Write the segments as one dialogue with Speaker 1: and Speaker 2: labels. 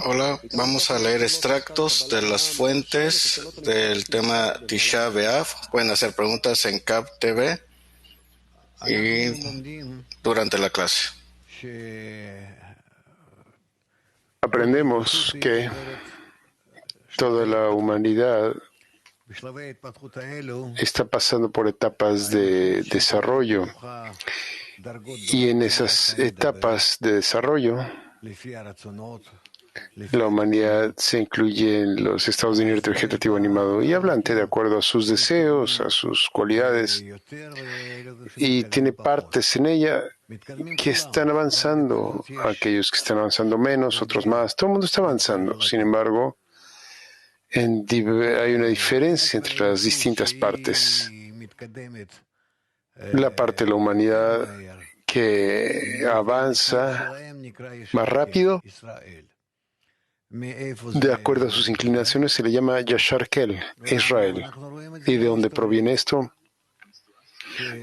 Speaker 1: Hola, vamos a leer extractos de las fuentes del tema Tisha B'Av. Pueden hacer preguntas en CAP TV y durante la clase.
Speaker 2: Aprendemos que toda la humanidad está pasando por etapas de desarrollo, y en esas etapas de desarrollo la humanidad se incluye en los estados de inerte vegetativo animado y hablante de acuerdo a sus deseos, a sus cualidades, y tiene partes en ella que están avanzando, aquellos que están avanzando menos, otros más. Todo el mundo está avanzando. Sin embargo, hay una diferencia entre las distintas partes. La parte de la humanidad que avanza más rápido, de acuerdo a sus inclinaciones, se le llama Yashar Kel, Israel. ¿Y de dónde proviene esto?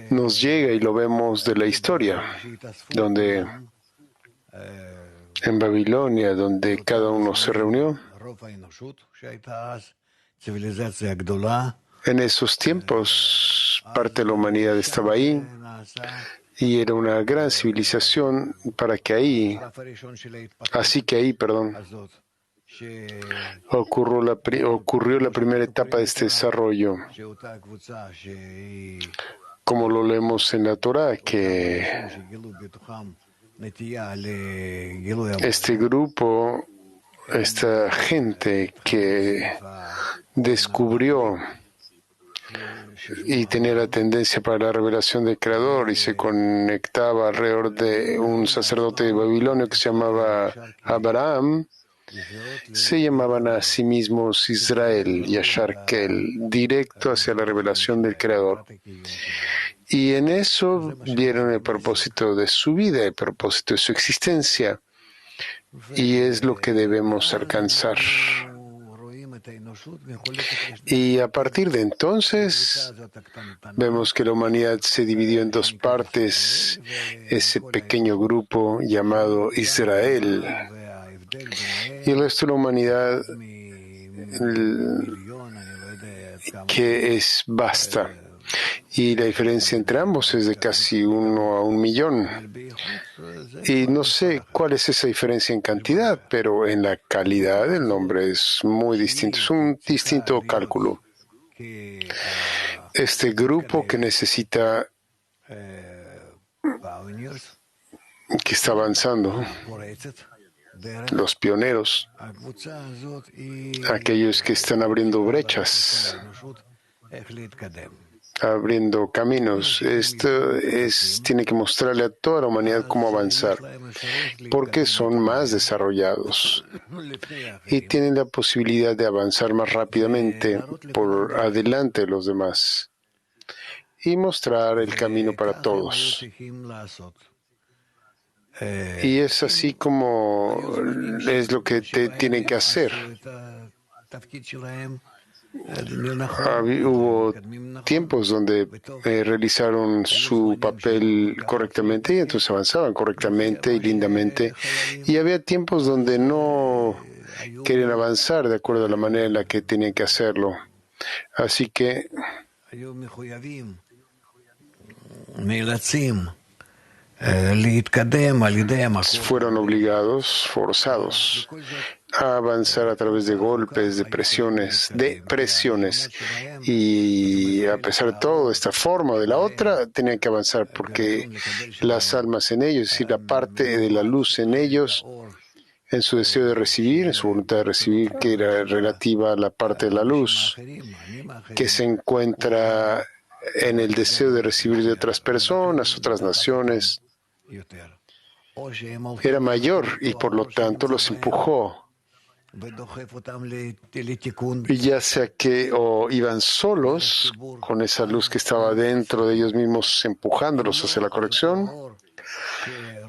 Speaker 2: Nos llega y lo vemos de la historia, donde en Babilonia, donde cada uno se reunió. En esos tiempos, parte de la humanidad estaba ahí y era una gran civilización ocurrió la primera etapa de este desarrollo, como lo leemos en la Torah, que este grupo, esta gente que descubrió y tenía la tendencia para la revelación del Creador y se conectaba alrededor de un sacerdote babilonio que se llamaba Abraham, se llamaban a sí mismos Israel, Yashar Kel, directo hacia la revelación del Creador. Y en eso vieron el propósito de su vida, el propósito de su existencia, y es lo que debemos alcanzar. Y a partir de entonces vemos que la humanidad se dividió en dos partes, ese pequeño grupo llamado Israel y el resto de la humanidad que es vasta. Y la diferencia entre ambos es de casi 1 a 1.000.000. Y no sé cuál es esa diferencia en cantidad, pero en la calidad el nombre es muy distinto, es un distinto cálculo. Este grupo que necesita, que está avanzando, los pioneros, aquellos que están abriendo brechas, abriendo caminos. Esto tiene que mostrarle a toda la humanidad cómo avanzar, porque son más desarrollados y tienen la posibilidad de avanzar más rápidamente por adelante de los demás y mostrar el camino para todos. Y es así como es lo que tienen que hacer. Hubo tiempos donde realizaron su papel correctamente y entonces avanzaban correctamente y lindamente. Y había tiempos donde no querían avanzar de acuerdo a la manera en la que tenían que hacerlo. Así que fueron obligados, forzados a avanzar a través de golpes, de presiones, y a pesar de todo, de esta forma o de la otra, tenían que avanzar porque las almas en ellos, es decir, la parte de la luz en ellos, en su deseo de recibir, en su voluntad de recibir, que era relativa a la parte de la luz, que se encuentra en el deseo de recibir de otras personas, otras naciones, era mayor y por lo tanto los empujó. Y ya sea que o iban solos con esa luz que estaba dentro de ellos mismos empujándolos hacia la corrección,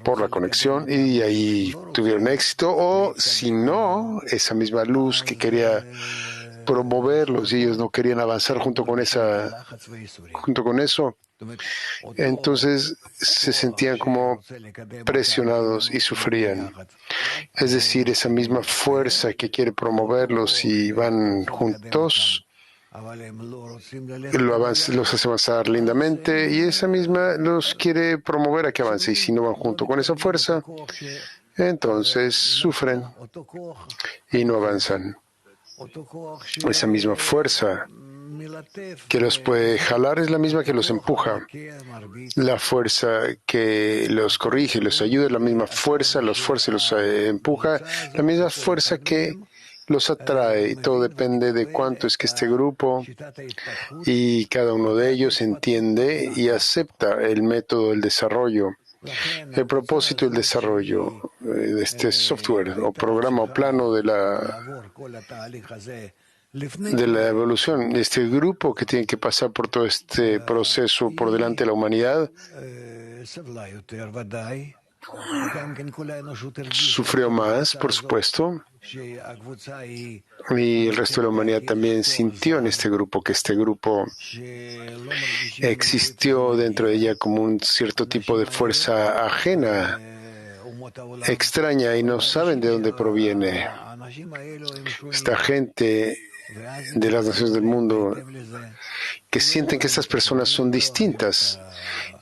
Speaker 2: por la conexión, y ahí tuvieron éxito, o si no, esa misma luz que quería promoverlos y ellos no querían avanzar junto con eso, Entonces se sentían como presionados y sufrían. Es decir, esa misma fuerza que quiere promoverlos y van juntos, los hace avanzar lindamente y esa misma los quiere promover a que avance. Y si no van junto con esa fuerza, entonces sufren y no avanzan. Esa misma fuerza que los puede jalar es la misma que los empuja. La fuerza que los corrige, los ayuda, es la misma fuerza, los fuerza y los empuja, la misma fuerza que los atrae. Y todo depende de cuánto es que este grupo y cada uno de ellos entiende y acepta el método del desarrollo. El propósito del desarrollo de este software o programa o plano de la evolución, este grupo que tiene que pasar por todo este proceso por delante de la humanidad, sufrió más, por supuesto, y el resto de la humanidad también sintió en este grupo que este grupo existió dentro de ella como un cierto tipo de fuerza ajena, extraña, y no saben de dónde proviene. Esta gente de las naciones del mundo que sienten que estas personas son distintas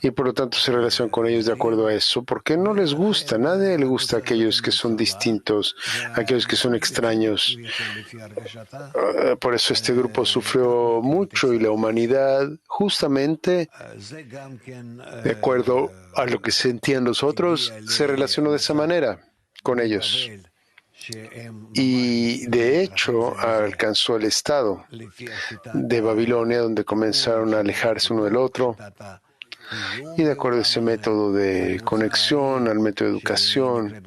Speaker 2: y por lo tanto se relacionan con ellos de acuerdo a eso, porque no les gusta, a nadie le gusta a aquellos que son distintos, a aquellos que son extraños. Por eso este grupo sufrió mucho y la humanidad, justamente de acuerdo a lo que sentían los otros, se relacionó de esa manera con ellos. Y de hecho alcanzó el estado de Babilonia, donde comenzaron a alejarse uno del otro. Y de acuerdo a ese método de conexión, al método de educación,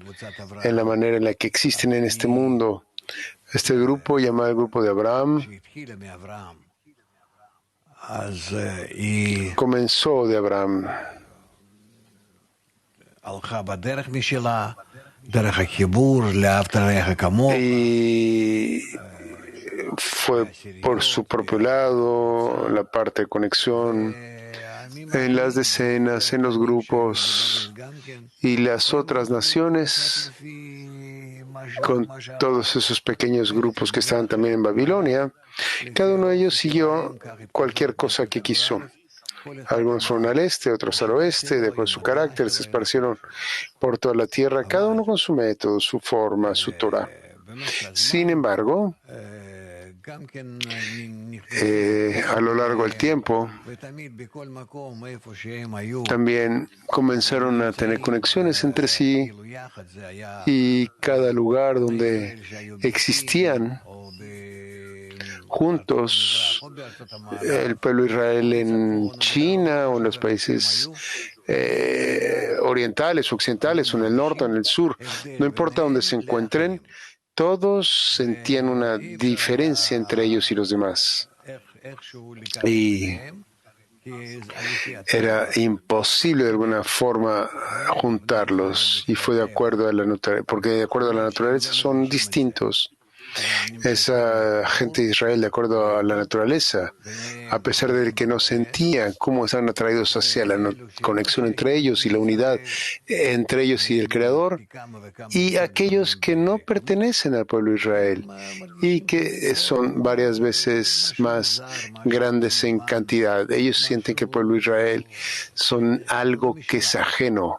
Speaker 2: en la manera en la que existen en este mundo, este grupo llamado el grupo de Abraham comenzó de Abraham. Y fue por su propio lado, la parte de conexión, en las decenas, en los grupos y las otras naciones, con todos esos pequeños grupos que estaban también en Babilonia, cada uno de ellos siguió cualquier cosa que quiso. Algunos fueron al este, otros al oeste, de acuerdo a su carácter, se esparcieron por toda la tierra, cada uno con su método, su forma, su Torah. Sin embargo, a lo largo del tiempo, también comenzaron a tener conexiones entre sí y cada lugar donde existían juntos, el pueblo de Israel en China o en los países orientales, occidentales, o en el norte o en el sur, no importa dónde se encuentren, todos sentían una diferencia entre ellos y los demás. Y era imposible de alguna forma juntarlos, y fue de acuerdo a la naturaleza, porque de acuerdo a la naturaleza son distintos. Esa gente de Israel, de acuerdo a la naturaleza, a pesar de que no sentían cómo estaban atraídos hacia la conexión entre ellos y la unidad entre ellos y el Creador, y aquellos que no pertenecen al pueblo de Israel y que son varias veces más grandes en cantidad. Ellos sienten que el pueblo de Israel son algo que es ajeno,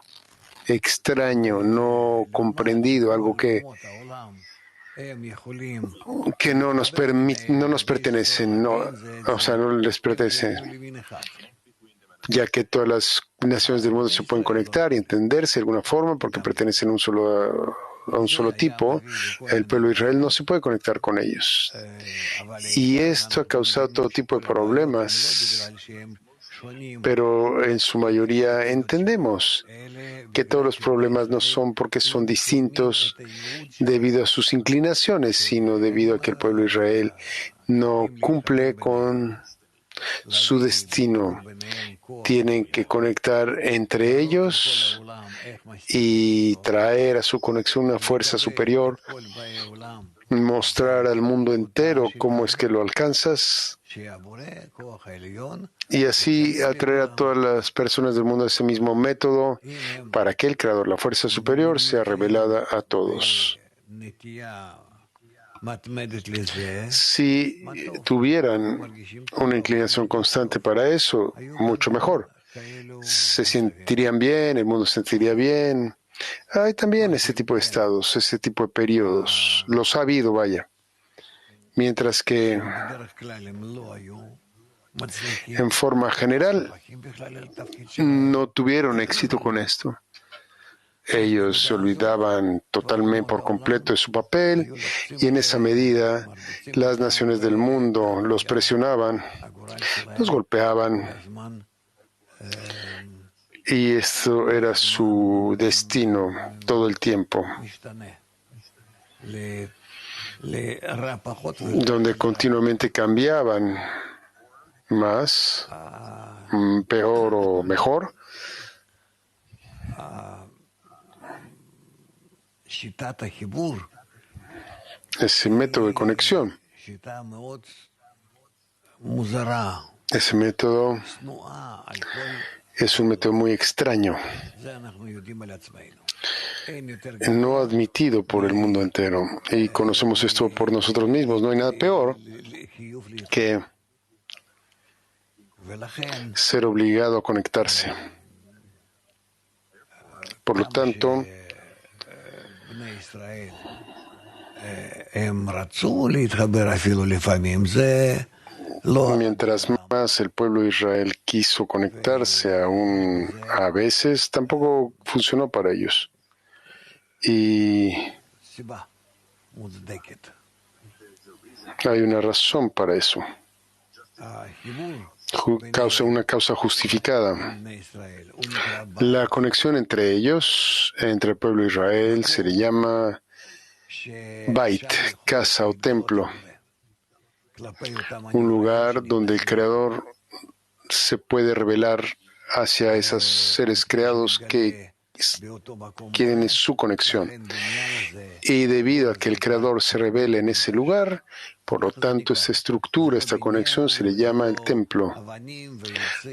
Speaker 2: extraño, no comprendido, algo que no nos no nos pertenecen, no, o sea, no les pertenece, ya que todas las naciones del mundo se pueden conectar y entenderse de alguna forma porque pertenecen a un solo tipo. El pueblo de Israel no se puede conectar con ellos. Y esto ha causado todo tipo de problemas, pero en su mayoría entendemos que todos los problemas no son porque son distintos debido a sus inclinaciones, sino debido a que el pueblo de Israel no cumple con su destino. Tienen que conectar entre ellos y traer a su conexión una fuerza superior mostrar al mundo entero cómo es que lo alcanzas y así atraer a todas las personas del mundo a ese mismo método para que el Creador, la fuerza superior, sea revelada a todos. Si tuvieran una inclinación constante para eso, mucho mejor. Se sentirían bien, el mundo se sentiría bien. Hay también ese tipo de estados, ese tipo de periodos. Los ha habido, vaya. Mientras que en forma general no tuvieron éxito con esto. Ellos se olvidaban totalmente por completo de su papel y en esa medida las naciones del mundo los presionaban, los golpeaban y esto era su destino todo el tiempo, donde continuamente cambiaban más, peor o mejor. Ese método de conexión, ese método es un método muy extraño, no admitido por el mundo entero. Y conocemos esto por nosotros mismos. No hay nada peor que ser obligado a conectarse. Por lo tanto, mientras más el pueblo de Israel quiso conectarse, aún a veces tampoco funcionó para ellos. Y hay una razón para eso. Una causa justificada. La conexión entre ellos, entre el pueblo de Israel, se le llama Bait, casa o templo. Un lugar donde el Creador se puede revelar hacia esos seres creados que quieren su conexión. Y debido a que el Creador se revela en ese lugar, por lo tanto, esta estructura, esta conexión se le llama el templo.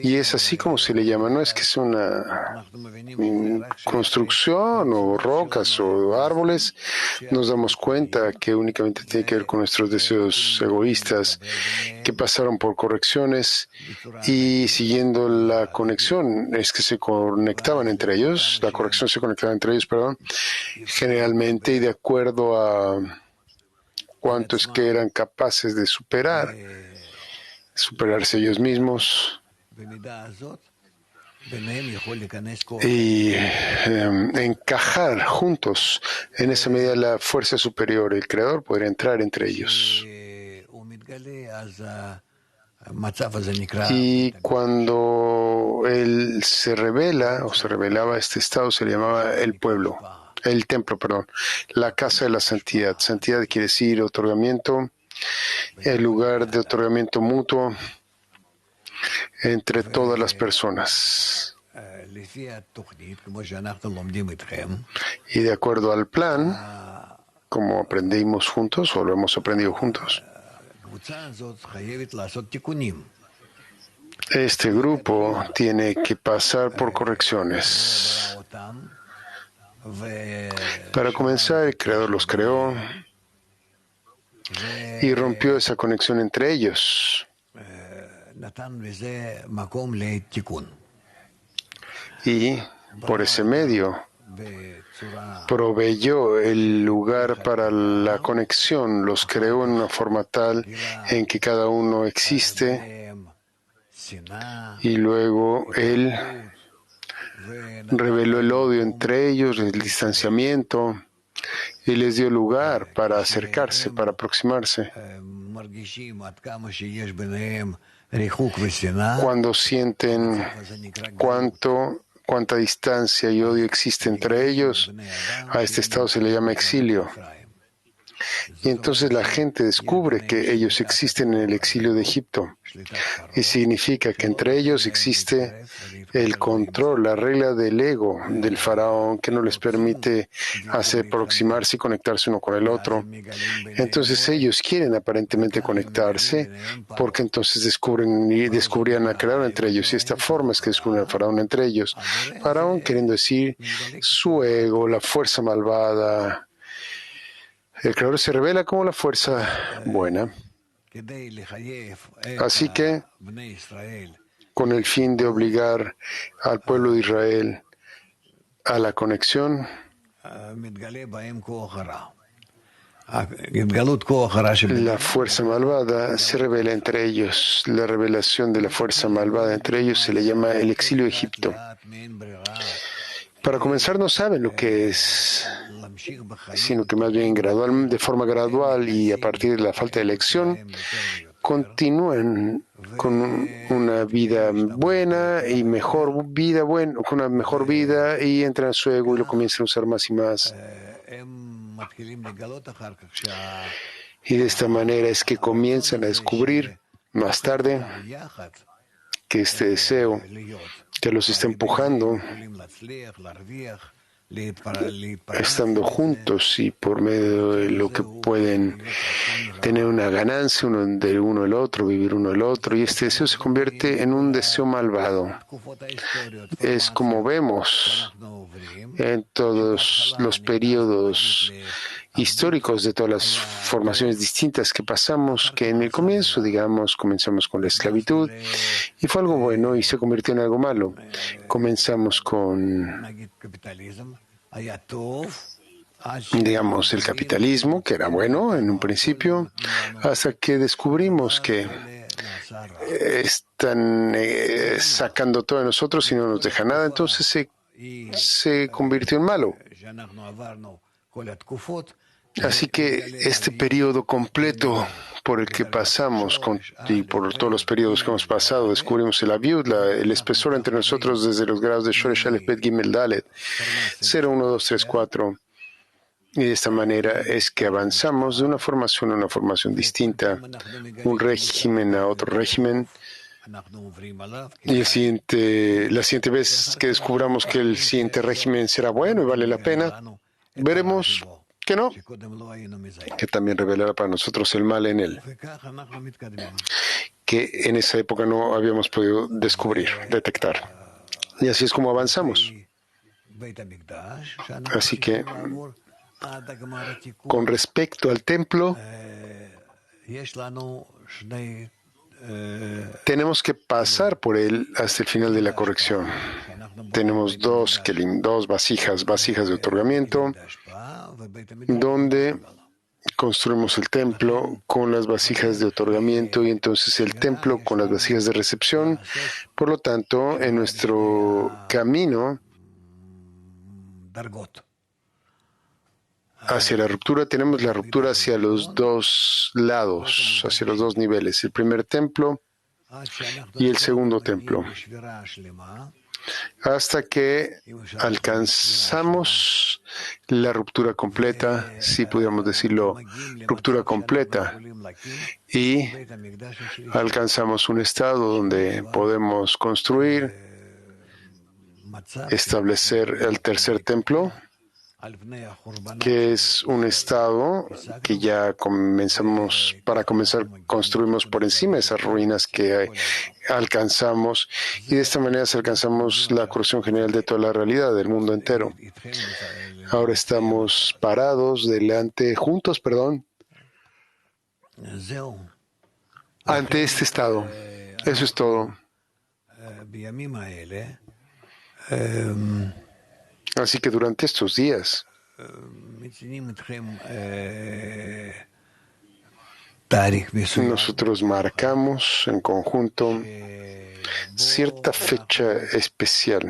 Speaker 2: Y es así como se le llama. No es que sea una construcción o rocas o árboles. Nos damos cuenta que únicamente tiene que ver con nuestros deseos egoístas que pasaron por correcciones y siguiendo la conexión, es que se conectaban entre ellos, la corrección se conectaba entre ellos, perdón, generalmente y de acuerdo a cuánto es que eran capaces de superarse ellos mismos y encajar juntos. En esa medida la fuerza superior, el Creador, podría entrar entre ellos. Y cuando él se revela o se revelaba, este estado se le llamaba el templo, perdón, la casa de la santidad. Santidad quiere decir otorgamiento, el lugar de otorgamiento mutuo entre todas las personas. Y de acuerdo al plan, como aprendimos juntos o lo hemos aprendido juntos, este grupo tiene que pasar por correcciones. Para comenzar, el Creador los creó y rompió esa conexión entre ellos. Y por ese medio proveyó el lugar para la conexión, los creó en una forma tal en que cada uno existe y luego Él reveló el odio entre ellos, el distanciamiento y les dio lugar para acercarse, para aproximarse. Cuando sienten cuánta distancia y odio existe entre ellos, a este estado se le llama exilio. Y entonces la gente descubre que ellos existen en el exilio de Egipto. Y significa que entre ellos existe el control, la regla del ego del faraón que no les permite aproximarse y conectarse uno con el otro. Entonces ellos quieren aparentemente conectarse porque entonces descubrían a Creador entre ellos. Y esta forma es que descubren al faraón entre ellos. Faraón queriendo decir su ego, la fuerza malvada. El Creador se revela como la fuerza buena. Así que, con el fin de obligar al pueblo de Israel a la conexión, la fuerza malvada se revela entre ellos. La revelación de la fuerza malvada entre ellos se le llama el exilio de Egipto. Para comenzar, no saben lo que es, sino que más bien de forma gradual y a partir de la falta de elección, continúan con una vida buena y con una mejor vida y entran en su ego y lo comienzan a usar más y más. Y de esta manera es que comienzan a descubrir más tarde que este deseo que los está empujando, estando juntos y por medio de lo que pueden tener una ganancia de uno el otro, vivir uno el otro, y este deseo se convierte en un deseo malvado. Es como vemos en todos los periodos históricos de todas las formaciones distintas que pasamos, que en el comienzo, digamos, comenzamos con la esclavitud y fue algo bueno y se convirtió en algo malo. Comenzamos con, digamos, el capitalismo, que era bueno en un principio, hasta que descubrimos que están sacando todo de nosotros y no nos deja nada, entonces se convirtió en malo. Así que este periodo completo por el que pasamos y por todos los periodos que hemos pasado, descubrimos el Aviud, el espesor entre nosotros desde los grados de Shoresh Aleph Bet Gimel Dalet, 0, 1, 2, 3, 4. Y de esta manera es que avanzamos de una formación a una formación distinta, un régimen a otro régimen. Y la siguiente vez que descubramos que el siguiente régimen será bueno y vale la pena, veremos que no, que también revelará para nosotros el mal en él, que en esa época no habíamos podido detectar. Y así es como avanzamos. Así que, con respecto al templo, tenemos que pasar por él hasta el final de la corrección. Tenemos dos vasijas de otorgamiento, donde construimos el templo con las vasijas de otorgamiento y entonces el templo con las vasijas de recepción. Por lo tanto, en nuestro camino hacia la ruptura, tenemos la ruptura hacia los dos lados, hacia los dos niveles, el primer templo y el segundo templo, hasta que alcanzamos la ruptura completa, si pudiéramos decirlo, ruptura completa, y alcanzamos un estado donde podemos construir, establecer el tercer templo, que es un estado que ya construimos por encima de esas ruinas que alcanzamos, y de esta manera alcanzamos la corrección general de toda la realidad del mundo entero. Ahora estamos parados juntos, ante este estado. Eso es todo. Así que durante estos días nosotros marcamos en conjunto cierta fecha especial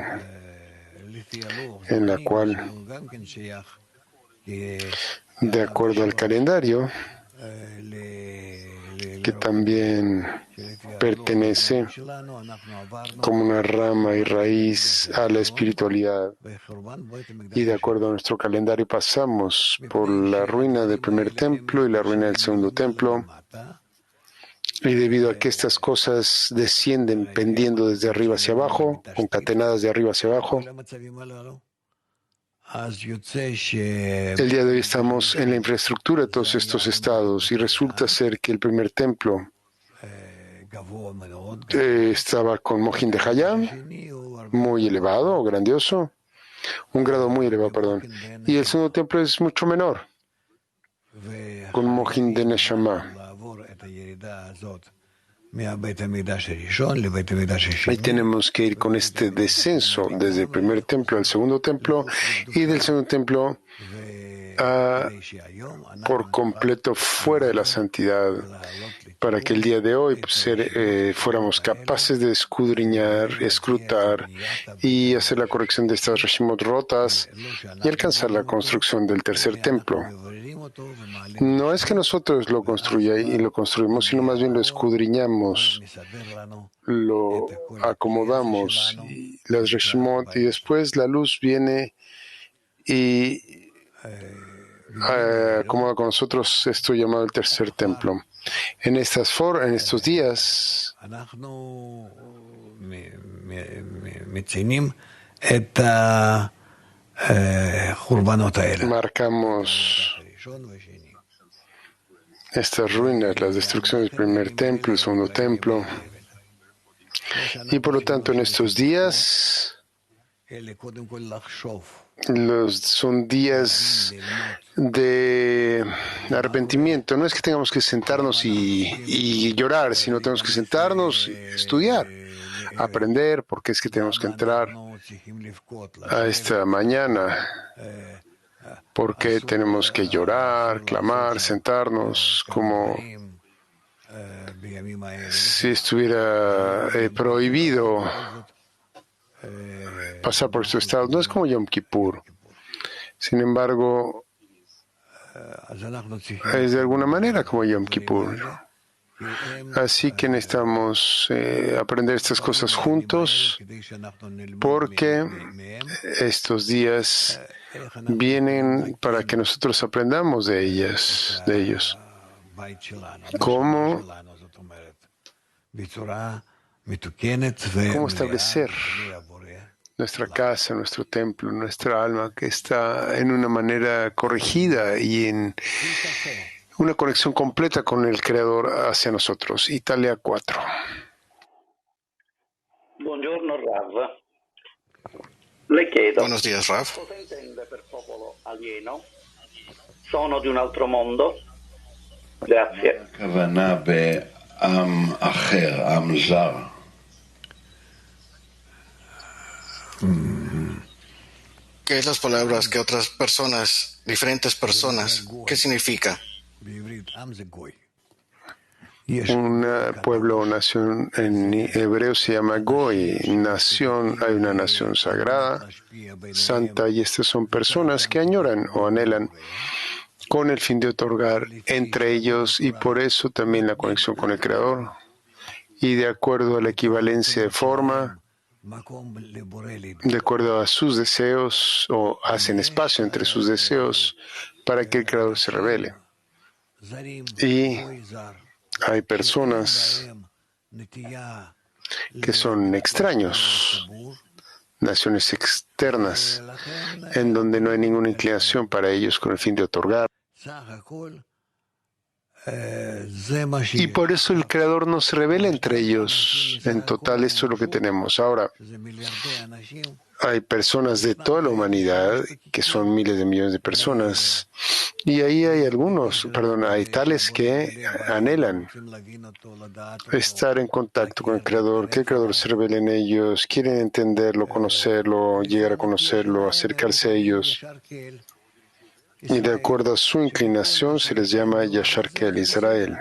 Speaker 2: en la cual, de acuerdo al calendario, que también pertenece como una rama y raíz a la espiritualidad. Y de acuerdo a nuestro calendario pasamos por la ruina del primer templo y la ruina del segundo templo. Y debido a que estas cosas descienden pendiendo desde arriba hacia abajo, concatenadas de arriba hacia abajo, el día de hoy estamos en la infraestructura de todos estos estados y resulta ser que el primer templo estaba con Mohin de Hayam, muy elevado o grandioso, un grado muy elevado, perdón, y el segundo templo es mucho menor, con Mohin de Neshama. Ahí tenemos que ir con este descenso desde el primer templo al segundo templo y del segundo templo a por completo fuera de la santidad, para que el día de hoy fuéramos capaces de escudriñar, escrutar y hacer la corrección de estas reshimot rotas y alcanzar la construcción del tercer templo. No es que nosotros lo construimos, sino más bien lo escudriñamos, lo acomodamos, las reshimot, y después la luz viene y acomoda con nosotros esto llamado el tercer templo. En estos días marcamos estas ruinas, las destrucciones del primer templo, el segundo templo. Y por lo tanto, en estos días son días de arrepentimiento. No es que tengamos que sentarnos y llorar, sino tenemos que sentarnos, estudiar, aprender, porque es que tenemos que entrar a esta mañana. Porque tenemos que llorar, clamar, sentarnos, como si estuviera prohibido pasar por estos estados. No es como Yom Kippur. Sin embargo, es de alguna manera como Yom Kippur. Así que necesitamos aprender estas cosas juntos, porque estos días vienen para que nosotros aprendamos de ellos. ¿Cómo establecer nuestra casa, nuestro templo, nuestra alma, que está en una manera corregida y en una conexión completa con el Creador hacia nosotros? Italia 4.
Speaker 3: Buongiorno Rav. Le chiedo.
Speaker 1: Buenos días, Rav.
Speaker 3: Cosa intende per popolo alieno? Sono di un altro mondo? Grazie.
Speaker 4: הכוונה בעם אחר, עם זר.
Speaker 1: ¿Qué es las palabras que otras personas, diferentes personas, qué significa?
Speaker 2: Un pueblo o nación en hebreo se llama Goy, nación. Hay una nación sagrada, santa, y estas son personas que añoran o anhelan con el fin de otorgar entre ellos, y por eso también la conexión con el Creador, y de acuerdo a la equivalencia de forma, de acuerdo a sus deseos, o hacen espacio entre sus deseos para que el Creador se revele. Y hay personas que son extraños, naciones externas, en donde no hay ninguna inclinación para ellos con el fin de otorgar. Y por eso el Creador nos revela entre ellos. En total, esto es lo que tenemos. Ahora, hay personas de toda la humanidad, que son miles de millones de personas, y ahí hay hay tales que anhelan estar en contacto con el Creador, que el Creador se revele en ellos, quieren entenderlo, conocerlo, llegar a conocerlo, acercarse a ellos. Y de acuerdo a su inclinación se les llama Yashar Kel, Israel.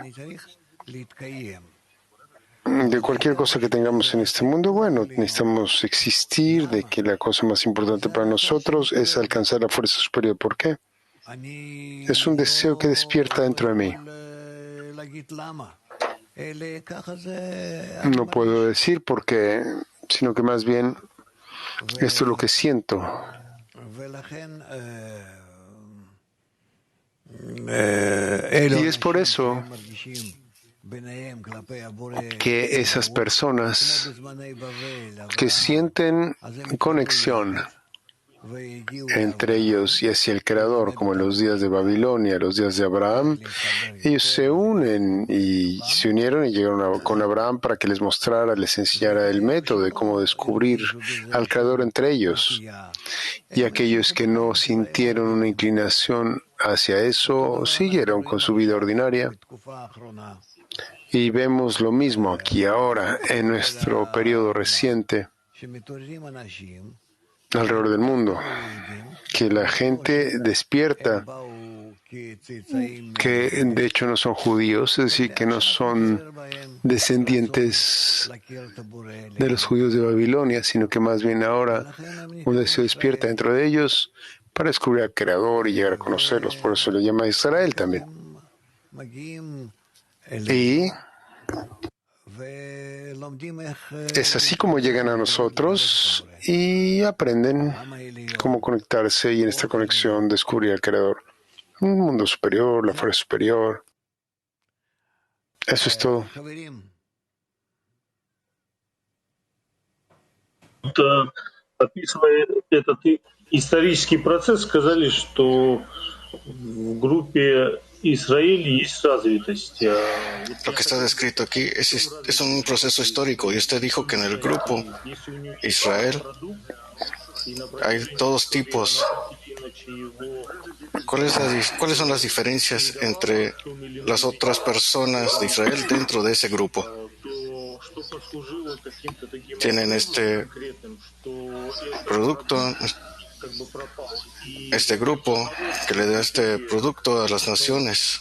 Speaker 2: De cualquier cosa que tengamos en este mundo, bueno, necesitamos existir, de que la cosa más importante para nosotros es alcanzar la fuerza superior. ¿Por qué? Es un deseo que despierta dentro de mí. No puedo decir por qué, sino que más bien esto es lo que siento. Y es por eso que esas personas que sienten conexión entre ellos y hacia el Creador, como en los días de Babilonia, los días de Abraham, ellos se unen y se unieron y llegaron con Abraham para que les mostrara, les enseñara el método de cómo descubrir al Creador entre ellos. Y aquellos que no sintieron una inclinación hacia eso, siguieron con su vida ordinaria. Y vemos lo mismo aquí ahora, en nuestro periodo reciente, alrededor del mundo, que la gente despierta, que de hecho no son judíos, es decir, que no son descendientes de los judíos de Babilonia, sino que más bien ahora un deseo despierta dentro de ellos para descubrir al Creador y llegar a conocerlos. Por eso le llama Israel también. Y es así como llegan a nosotros y aprenden cómo conectarse y en esta conexión descubrir al Creador. Un mundo superior, la fuerza superior. Eso es todo.
Speaker 5: Описывая этот исторический процесс, сказали, что в группе Израиль есть развитость.
Speaker 1: Lo que está descrito aquí es un proceso histórico y usted dijo que en el grupo Israel hay todos tipos. ¿Cuáles son las diferencias entre las otras personas de Israel dentro de ese grupo? Tienen este producto, este grupo que le da este producto a las naciones.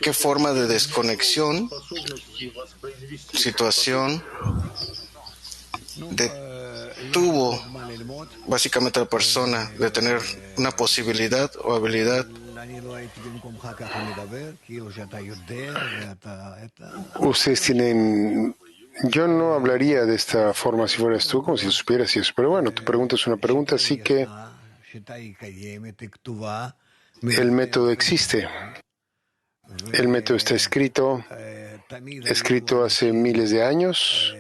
Speaker 1: ¿Qué forma de desconexión, situación detuvo básicamente a la persona de tener una posibilidad o habilidad?
Speaker 2: Ustedes tienen... Yo no hablaría de esta forma si fueras tú, como si supieras eso. Pero bueno, tu pregunta es una pregunta, así que el método existe. El método está escrito hace miles de años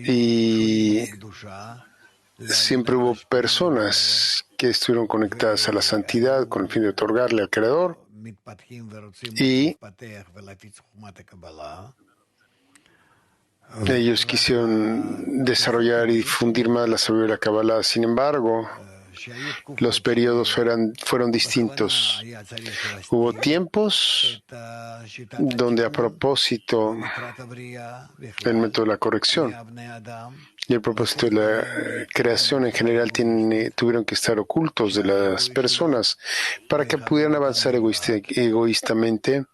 Speaker 2: y siempre hubo personas que estuvieron conectadas a la santidad con el fin de otorgarle al Creador y ellos quisieron desarrollar y difundir más la sabiduría de la Kabbalah. Sin embargo, los periodos fueron distintos. Hubo tiempos donde a propósito el método de la corrección y el propósito de la creación en general tuvieron que estar ocultos de las personas para que pudieran avanzar egoístamente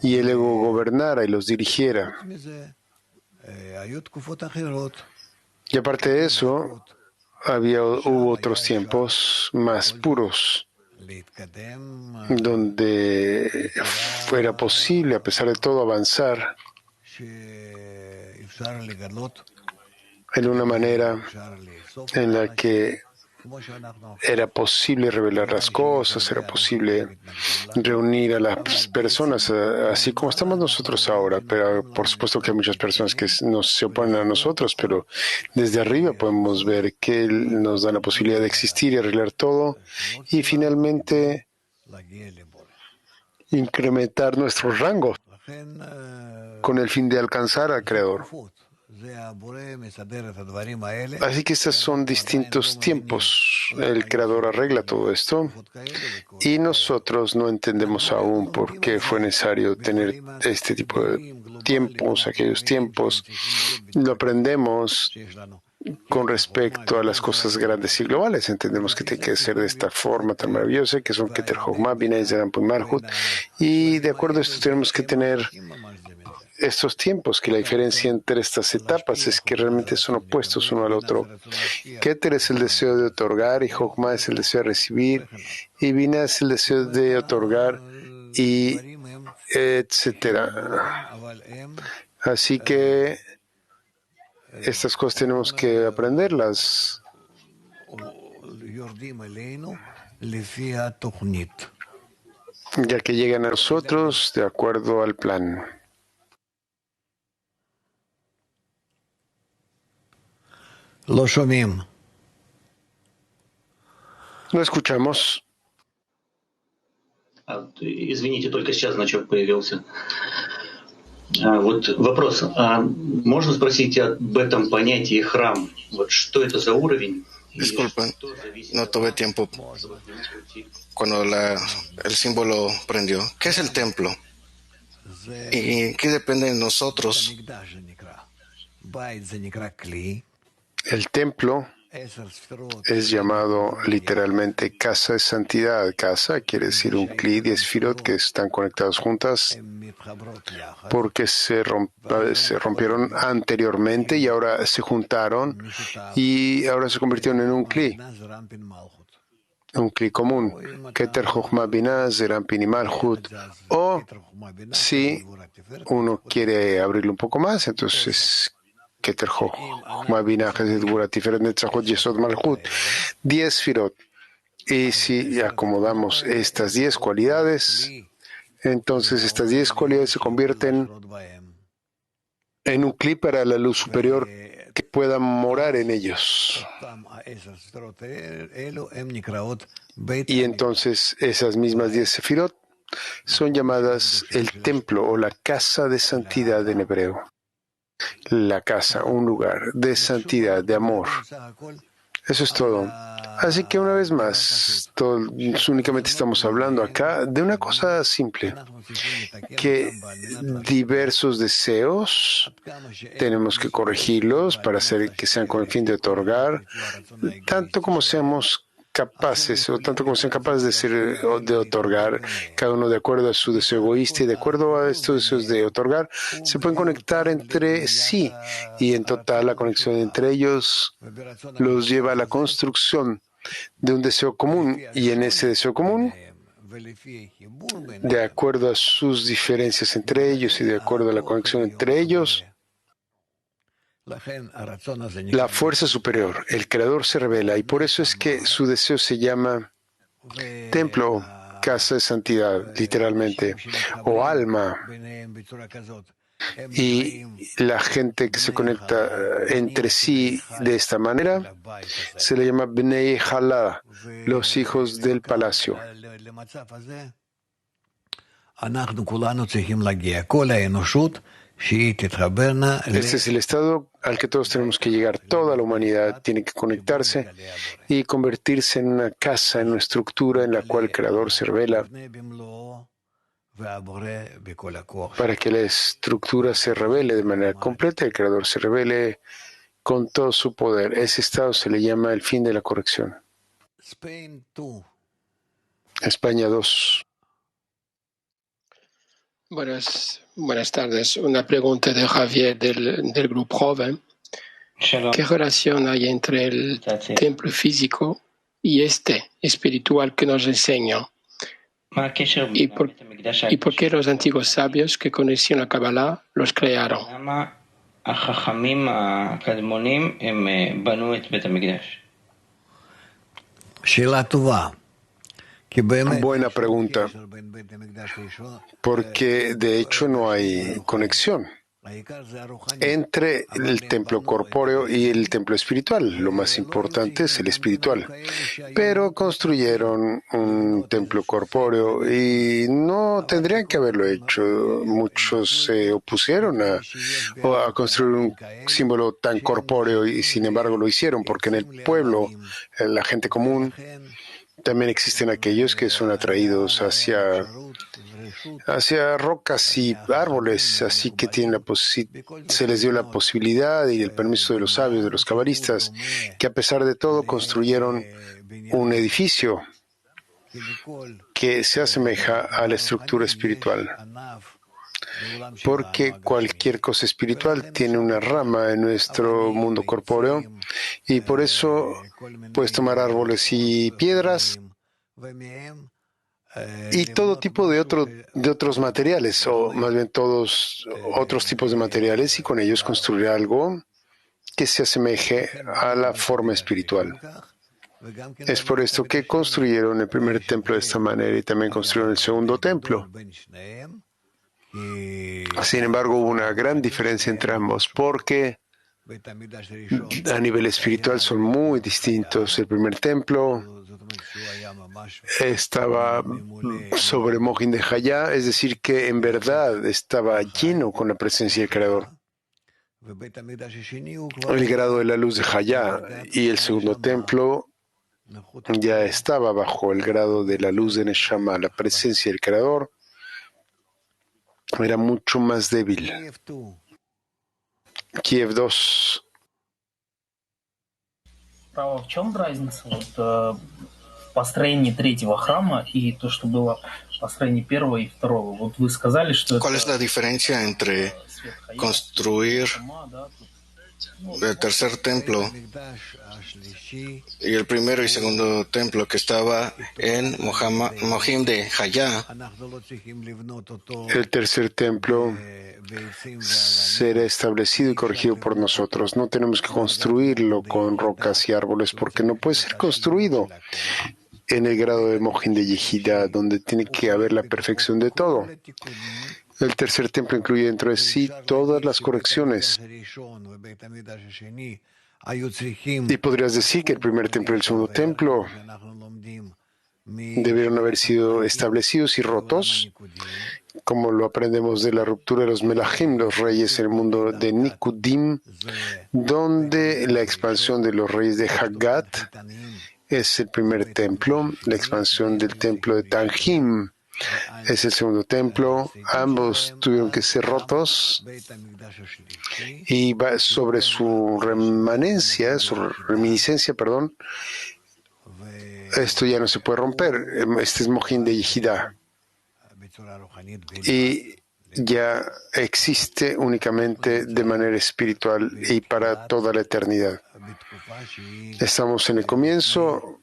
Speaker 2: y el ego gobernara y los dirigiera. Y aparte de eso, hubo otros tiempos más puros, donde fuera posible, a pesar de todo, avanzar en una manera en la que era posible revelar las cosas, era posible reunir a las personas, así como estamos nosotros ahora. Pero por supuesto que hay muchas personas que se oponen a nosotros, pero desde arriba podemos ver que Él nos da la posibilidad de existir y arreglar todo y finalmente incrementar nuestros rangos con el fin de alcanzar al Creador. Así que estos son distintos tiempos. El Creador arregla todo esto y nosotros no entendemos aún por qué fue necesario tener este tipo de tiempos, aquellos tiempos. Lo aprendemos con respecto a las cosas grandes y globales. Entendemos que tiene que ser de esta forma tan maravillosa, que son Keter Chokhmah, Binah, Zeran, Malhut, y de acuerdo a esto tenemos que tener estos tiempos, que la diferencia entre estas etapas es que realmente son opuestos uno al otro. Keter es el deseo de otorgar y Chokhmah es el deseo de recibir y Binah es el deseo de otorgar y etcétera. Así que estas cosas tenemos que aprenderlas, ya que llegan a nosotros de acuerdo al plan.
Speaker 6: No
Speaker 2: escuchamos.
Speaker 7: Извините, только сейчас значок появился. Вот вопрос. Можно спросить об этом понятии храм? Вот что это за уровень?
Speaker 1: Disculpen, no tuve tiempo cuando el símbolo prendió. ¿Qué es el templo? ¿Y qué depende de nosotros?
Speaker 2: El templo es llamado literalmente casa de santidad. Casa quiere decir un kli, 10 sefirot que están conectados juntas porque se rompieron anteriormente y ahora se juntaron y ahora se convirtieron en un kli común. Keter Chochma Binah, Zerampin y Malchut. O si uno quiere abrirlo un poco más, entonces Keter Chochma Binah, Chesed Gvura Tiferet Netzachot Yesod Malchut. 10 sefirot. Y si acomodamos estas 10 cualidades, entonces estas 10 cualidades se convierten en un kli para la luz superior que pueda morar en ellos. Y entonces esas mismas 10 sefirot son llamadas el templo o la casa de santidad en hebreo. La casa, un lugar de santidad, de amor. Eso es todo. Así que una vez más, únicamente estamos hablando acá de una cosa simple, que diversos deseos tenemos que corregirlos para hacer que sean con el fin de otorgar, tanto como seamos capaces o tanto como sean capaces de otorgar, cada uno de acuerdo a su deseo egoísta y de acuerdo a estos deseos de otorgar, se pueden conectar entre sí y en total la conexión entre ellos los lleva a la construcción de un deseo común y en ese deseo común, de acuerdo a sus diferencias entre ellos y de acuerdo a la conexión entre ellos, la fuerza superior, el Creador se revela y por eso es que su deseo se llama templo, casa de santidad, literalmente, o alma. Y la gente que se conecta entre sí de esta manera se le llama Bnei Hala, los hijos del palacio. Este es el estado al que todos tenemos que llegar. Toda la humanidad tiene que conectarse y convertirse en una casa, en una estructura en la cual el Creador se revela, para que la estructura se revele de manera completa, el Creador se revele con todo su poder. Ese estado se le llama el fin de la corrección. España 2.
Speaker 8: Buenas tardes. Una pregunta de Javier del Grupo Joven. ¿Qué relación hay entre el templo físico y este espiritual que nos enseña? ¿Y por qué los antiguos sabios que conocían la Kabbalah los crearon?
Speaker 2: Buena pregunta, porque de hecho no hay conexión entre el templo corpóreo y el templo espiritual. Lo más importante es el espiritual. Pero construyeron un templo corpóreo y no tendrían que haberlo hecho. Muchos se opusieron a construir un símbolo tan corpóreo y sin embargo lo hicieron, porque en el pueblo, la gente común, también existen aquellos que son atraídos hacia rocas y árboles, así que se les dio la posibilidad y el permiso de los sabios, de los cabalistas, que a pesar de todo construyeron un edificio que se asemeja a la estructura espiritual. Porque cualquier cosa espiritual tiene una rama en nuestro mundo corpóreo y por eso puedes tomar árboles y piedras y todo tipo de otros materiales, o más bien todos otros tipos de materiales, y con ellos construir algo que se asemeje a la forma espiritual. Es por esto que construyeron el primer templo de esta manera y también construyeron el segundo templo. Sin embargo, hubo una gran diferencia entre ambos porque a nivel espiritual son muy distintos. El primer templo estaba sobre Mohin de Jaya, es decir, que en verdad estaba lleno con la presencia del Creador. El grado de la luz de Jaya, y el segundo templo ya estaba bajo el grado de la luz de Neshama, la presencia del Creador era mucho más débil. Kiev 2.
Speaker 9: В чем разница в построении третьего храма и то, что было построение первого и второго? Вот вы сказали, что
Speaker 1: ¿Cuál es la diferencia entre construir el tercer templo y el primero y segundo templo que estaba en Mohim de Jaya?
Speaker 2: El tercer templo será establecido y corregido por nosotros. No tenemos que construirlo con rocas y árboles porque no puede ser construido en el grado de Mohin de Yehida, donde tiene que haber la perfección de todo. El tercer templo incluye dentro de sí todas las correcciones. Y podrías decir que el primer templo y el segundo templo debieron haber sido establecidos y rotos, como lo aprendemos de la ruptura de los Melahim, los reyes en el mundo de Nikudim, donde la expansión de los reyes de Hagat es el primer templo, la expansión del templo de Tanjim es el segundo templo. Ambos tuvieron que ser rotos y sobre su reminiscencia, esto ya no se puede romper. Este es Mohin de Yehida y ya existe únicamente de manera espiritual y para toda la eternidad. Estamos en el comienzo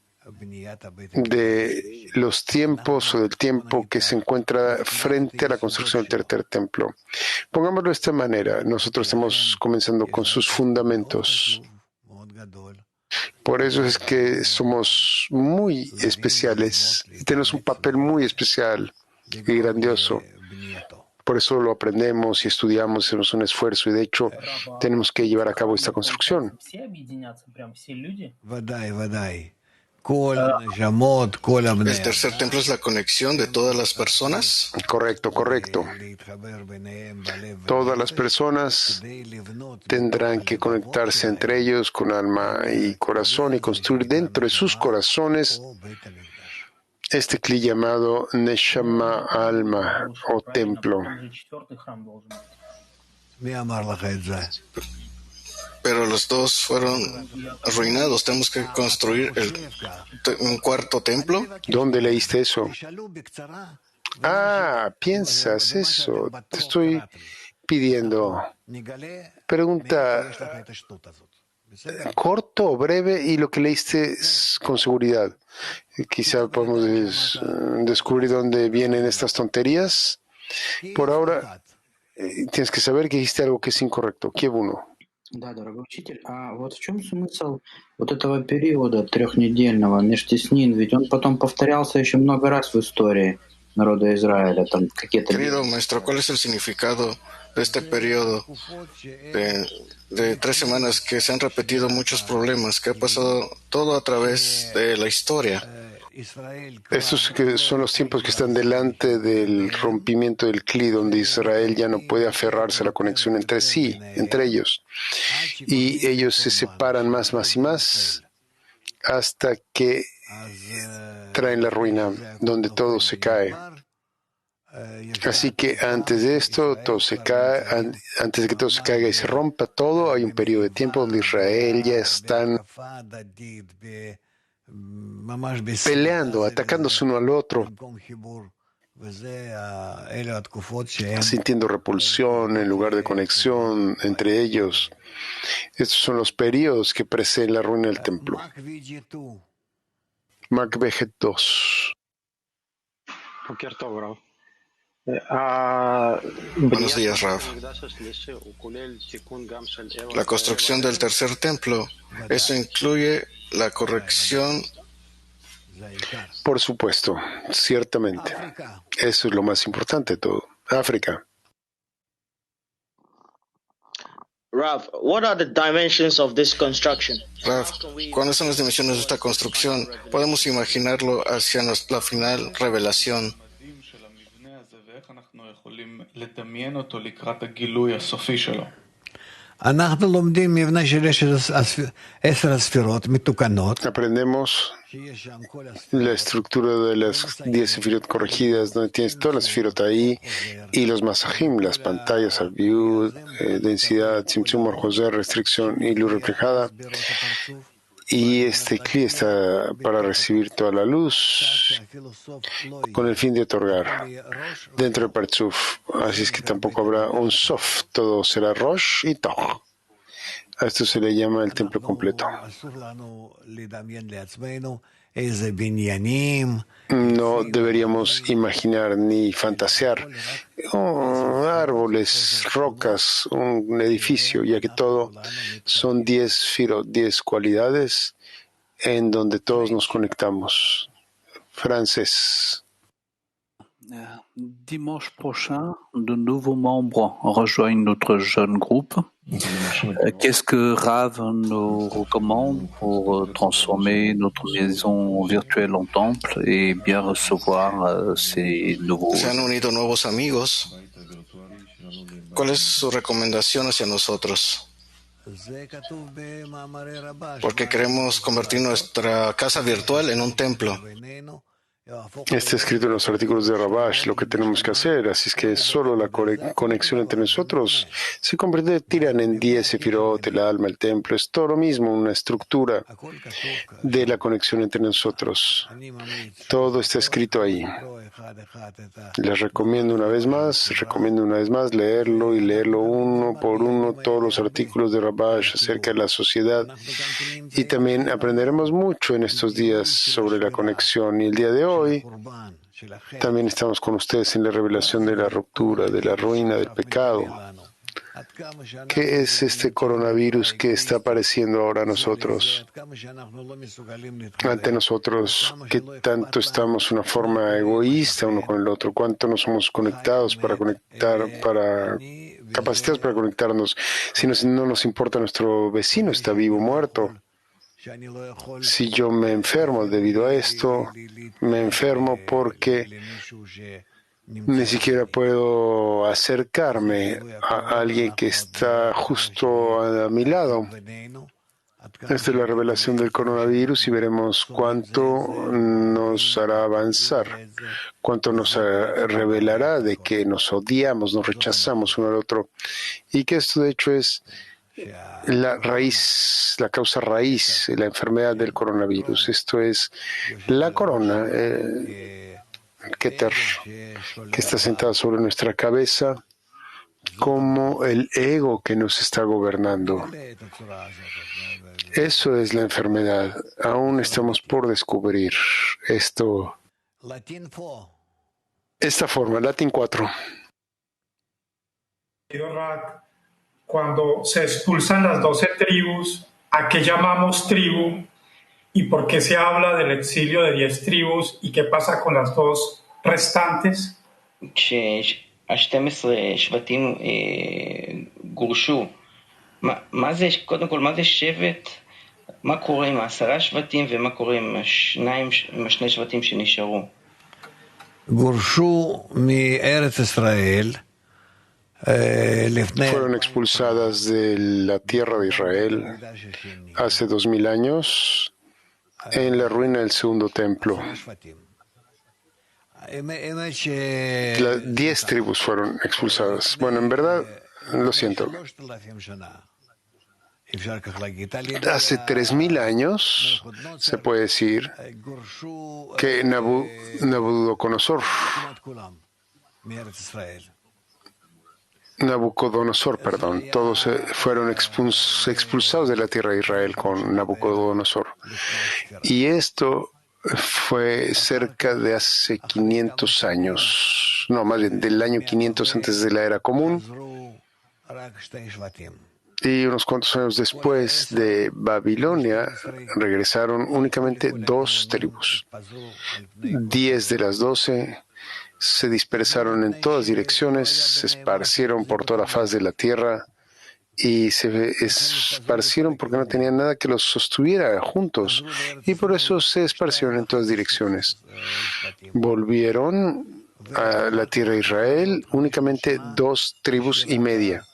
Speaker 2: de los tiempos o del tiempo que se encuentra frente a la construcción del tercer templo. Pongámoslo de esta manera, nosotros estamos comenzando con sus fundamentos. Por eso es que somos muy especiales y tenemos un papel muy especial y grandioso. Por eso lo aprendemos y estudiamos, hacemos un esfuerzo y de hecho tenemos que llevar a cabo esta construcción.
Speaker 1: ¿El tercer templo es la conexión de todas las personas?
Speaker 2: Correcto. Todas las personas tendrán que conectarse entre ellos con alma y corazón y construir dentro de sus corazones este cli llamado Neshama, alma o templo.
Speaker 1: Pero los dos fueron arruinados. Tenemos que construir un cuarto templo.
Speaker 2: ¿Dónde leíste eso? ¿Piensas eso? Te estoy pidiendo. Pregunta corto, breve y lo que leíste con seguridad. Quizá podemos descubrir dónde vienen estas tonterías. Por ahora, tienes que saber que dijiste algo que es incorrecto. Kiev 1.
Speaker 10: Да, дорогой учитель, а вот в чем смысл вот этого периода трехнедельного Межтеснин? Ведь он потом повторялся еще много раз в истории народа Израиля. Там какие-то...
Speaker 1: Querido maestro, ¿cuál es el significado de este periodo de 3 semanas que se han repetido muchos problemas, que ha pasado todo a través de la historia?
Speaker 2: Estos que son los tiempos que están delante del rompimiento del cli, donde Israel ya no puede aferrarse a la conexión entre sí, entre ellos. Y ellos se separan más y más hasta que traen la ruina, donde todo se cae. Así que antes de esto, todo se cae, antes de que todo se caiga y se rompa todo, hay un periodo de tiempo donde Israel ya están peleando, atacándose uno al otro, sintiendo repulsión en lugar de conexión entre ellos. Estos son los periodos que preceden la ruina del templo. Macbeth 2.
Speaker 1: Buenos días, Rav. La construcción del tercer templo, ¿eso incluye la corrección?
Speaker 2: Por supuesto, ciertamente. Eso es lo más importante de todo. África.
Speaker 11: Rav, what are the dimensions of this construction?
Speaker 1: Rav, ¿cuáles son las dimensiones de esta construcción? Podemos imaginarlo hacia la final revelación.
Speaker 2: Aprendemos la estructura de las 10 sefirot corregidas, donde tienes todas las sefirot ahí, y los masajim, las pantallas, abiud, densidad, tzimtzum, orjoser, restricción y luz reflejada. Y este cli está para recibir toda la luz con el fin de otorgar dentro del Partzuf. Así es que tampoco habrá un sof, todo será rosh y toch. A esto se le llama el templo completo. No deberíamos imaginar ni fantasear árboles, rocas, un edificio, ya que todo son 10 sefirot, 10 cualidades en donde todos nos conectamos. Francés.
Speaker 12: Dimanche prochain, de nouveaux membres rejoignent notre jeune groupe. Qu'est-ce que Rav nous recommande pour transformer notre maison virtuelle en temple et bien recevoir ces nouveaux...
Speaker 1: Se han unido nuevos amigos. ¿Cuál es su recomendación hacia nosotros? Porque queremos convertir nuestra casa virtual en un templo.
Speaker 2: Está escrito en los artículos de Rabash lo que tenemos que hacer, así es que solo la conexión entre nosotros se tiran en 10 sefirot, el alma, el templo, es todo lo mismo, una estructura de la conexión entre nosotros. Todo está escrito ahí. Les recomiendo una vez más leerlo y leerlo uno por uno, todos los artículos de Rabash acerca de la sociedad, y también aprenderemos mucho en estos días sobre la conexión. Y el día de hoy también estamos con ustedes en la revelación de la ruptura, de la ruina, del pecado. ¿Qué es este coronavirus que está apareciendo ahora ante nosotros? ¿Qué tanto estamos de una forma egoísta uno con el otro? ¿Cuánto nos somos conectados capacitados para conectarnos? Si no nos importa nuestro vecino, está vivo o muerto. Si yo me enfermo debido a esto, me enfermo porque ni siquiera puedo acercarme a alguien que está justo a mi lado. Esta es la revelación del coronavirus y veremos cuánto nos hará avanzar, cuánto nos revelará de que nos odiamos, nos rechazamos uno al otro, y que esto de hecho es la raíz, la causa raíz, la enfermedad del coronavirus. Esto es la corona, Keter, que está sentada sobre nuestra cabeza, como el ego que nos está gobernando. Eso es la enfermedad. Aún estamos por descubrir esta forma. Latín 4.
Speaker 13: Cuando se expulsan las 12 tribus, ¿a qué llamamos tribu? ¿Y por qué se habla del exilio de 10 tribus? ¿Y qué pasa con las 2 restantes?
Speaker 14: ה-12 שבטים גורשו. מה זה, קודם כל, מה זה שבט? מה קורה עם 10 שבטים ומה קורה עם השני שבטים שנשארו?
Speaker 6: גורשו מארץ ישראל.
Speaker 2: Fueron expulsadas de la tierra de Israel hace 2000 años en la ruina del segundo templo. 10 tribus fueron expulsadas. Bueno, en verdad, lo siento. Hace 3000 años se puede decir que Nabucodonosor todos fueron expulsados de la tierra de Israel con Nabucodonosor. Y esto fue cerca de hace 500 años, no, más bien del año 500 antes de la era común, y unos cuantos años después de Babilonia regresaron únicamente 2 tribus. 10 de las 12 se dispersaron en todas direcciones, se esparcieron por toda la faz de la tierra y se esparcieron porque no tenían nada que los sostuviera juntos y por eso se esparcieron en todas direcciones. Volvieron a la tierra de Israel únicamente 2 tribus y media.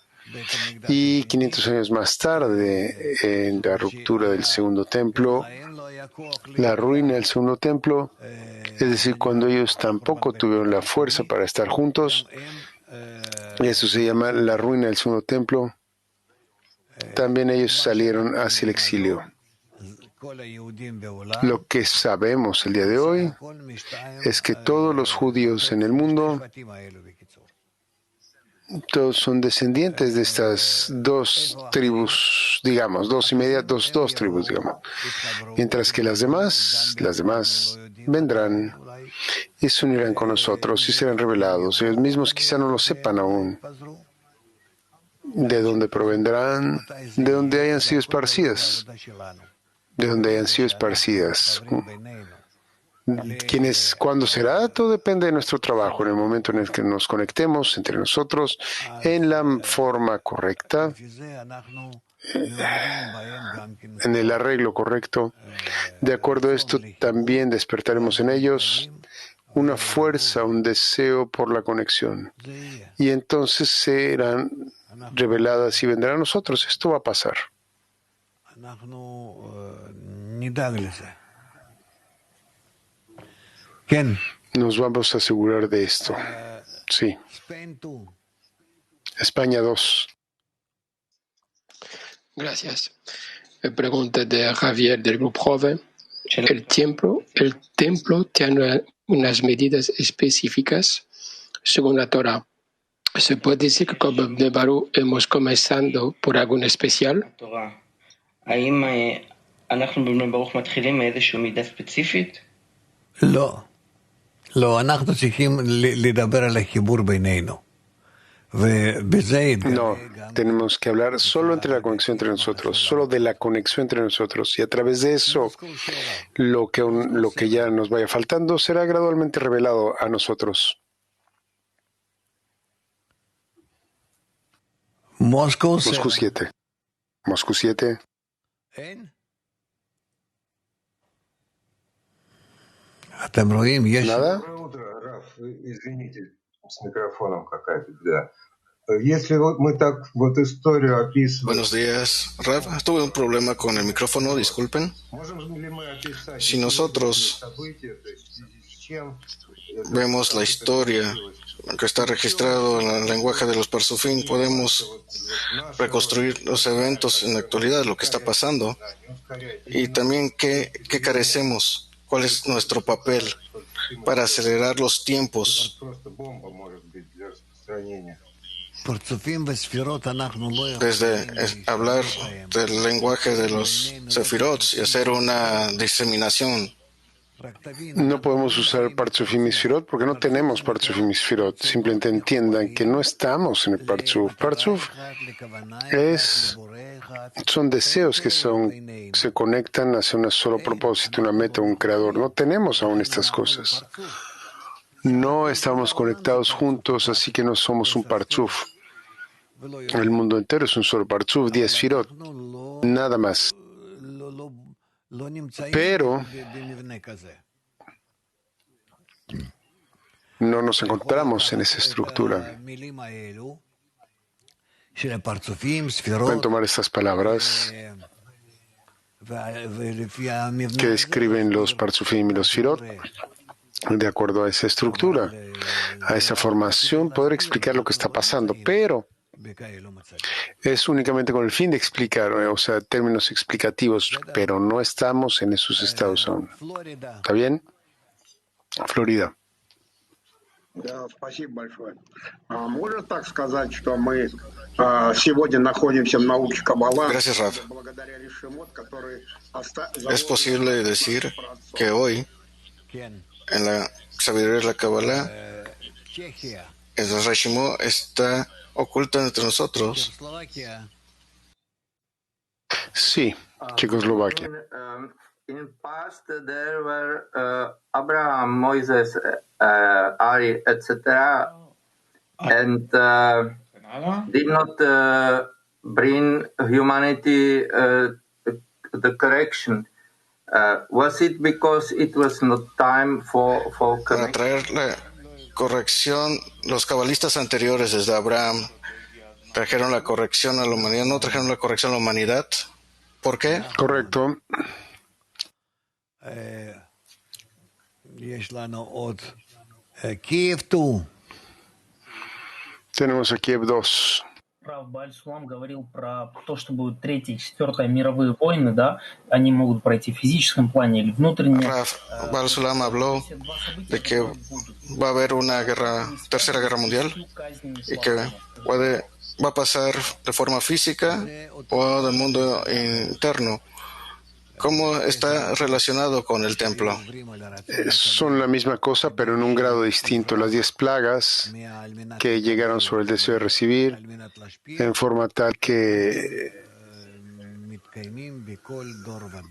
Speaker 2: Y 500 años más tarde, en la ruptura del segundo templo, la ruina del segundo templo, es decir, cuando ellos tampoco tuvieron la fuerza para estar juntos, eso se llama la ruina del segundo templo, también ellos salieron hacia el exilio. Lo que sabemos el día de hoy es que todos los judíos en el mundo, todos son descendientes de estas 2 tribus, digamos, 2 y media, dos tribus, digamos. Mientras que las demás vendrán y se unirán con nosotros y serán revelados. Ellos mismos quizá no lo sepan aún. De dónde provendrán, de dónde hayan sido esparcidas. De dónde hayan sido esparcidas. ¿Cuándo será? Todo depende de nuestro trabajo, en el momento en el que nos conectemos entre nosotros en la forma correcta, en el arreglo correcto. De acuerdo a esto, también despertaremos en ellos una fuerza, un deseo por la conexión. Y entonces serán reveladas y vendrán a nosotros. Esto va a pasar. Nos vamos a asegurar de esto. Sí. España 2.
Speaker 8: Gracias. Pregunta de Javier del Grupo Joven. El templo tiene unas medidas específicas según la Torah. ¿Se puede decir que como de Barú hemos comenzado por algo especial?
Speaker 2: No, tenemos que hablar solo entre la conexión entre nosotros, solo de la conexión entre nosotros. Y a través de eso, lo que ya nos vaya faltando será gradualmente revelado a nosotros. Moscú 7. Moscú 7. ¿Nada?
Speaker 15: С микрофоном какая-то беда. Если мы так вот историю описываем...
Speaker 1: Buenos días, Rav. Tuve un problema con el micrófono, disculpen. Si nosotros vemos la historia que está registrado en el lenguaje de los Parsufim, podemos reconstruir los eventos en la actualidad, lo que está pasando, y también qué carecemos, cuál es nuestro papel para acelerar los tiempos. Desde hablar del lenguaje de los Sefirot y hacer una diseminación.
Speaker 2: No podemos usar Partzufim y Sefirot porque no tenemos Partzufim y Sefirot. Simplemente entiendan que no estamos en el Partzuf. Partzuf son deseos que se conectan hacia un solo propósito, una meta, un creador. No tenemos aún estas cosas. No estamos conectados juntos, así que no somos un Partzuf. El mundo entero es un solo Partzuf, 10 Sefirot, nada más. Pero no nos encontramos en esa estructura. Pueden tomar estas palabras que describen los Partzufim y los Sefirot, de acuerdo a esa estructura, a esa formación, poder explicar lo que está pasando, pero es únicamente con el fin de explicar, o sea, términos explicativos, pero no estamos en esos estados aún. ¿Está bien? Florida.
Speaker 1: Gracias, Rav. Es posible decir que hoy En la sabiduría de la Kabbalah, el Rashimo está oculto entre nosotros.
Speaker 2: Sí, Checoslovaquia.
Speaker 16: In past there were Abraham, Moses, Ari, etc., and did not bring humanity the correction. Was it because it was not time for
Speaker 1: Para traer la corrección, los cabalistas anteriores desde Abraham trajeron la corrección a la humanidad, no trajeron la corrección a la humanidad. ¿Por qué?
Speaker 2: Correcto. Tenemos a Kiev 2.
Speaker 9: Рав Бааль-Сулам говорил про то, что будут третья и четвертая мировые войны, да, они могут пройти в физическом плане или внутренне.
Speaker 1: Rav Bal-Sulam habló de que va a haber una tercera guerra mundial y que va a pasar de forma física o del mundo interno. ¿Cómo está relacionado con el templo?
Speaker 2: Son la misma cosa, pero en un grado distinto. Las 10 plagas que llegaron sobre el deseo de recibir, en forma tal que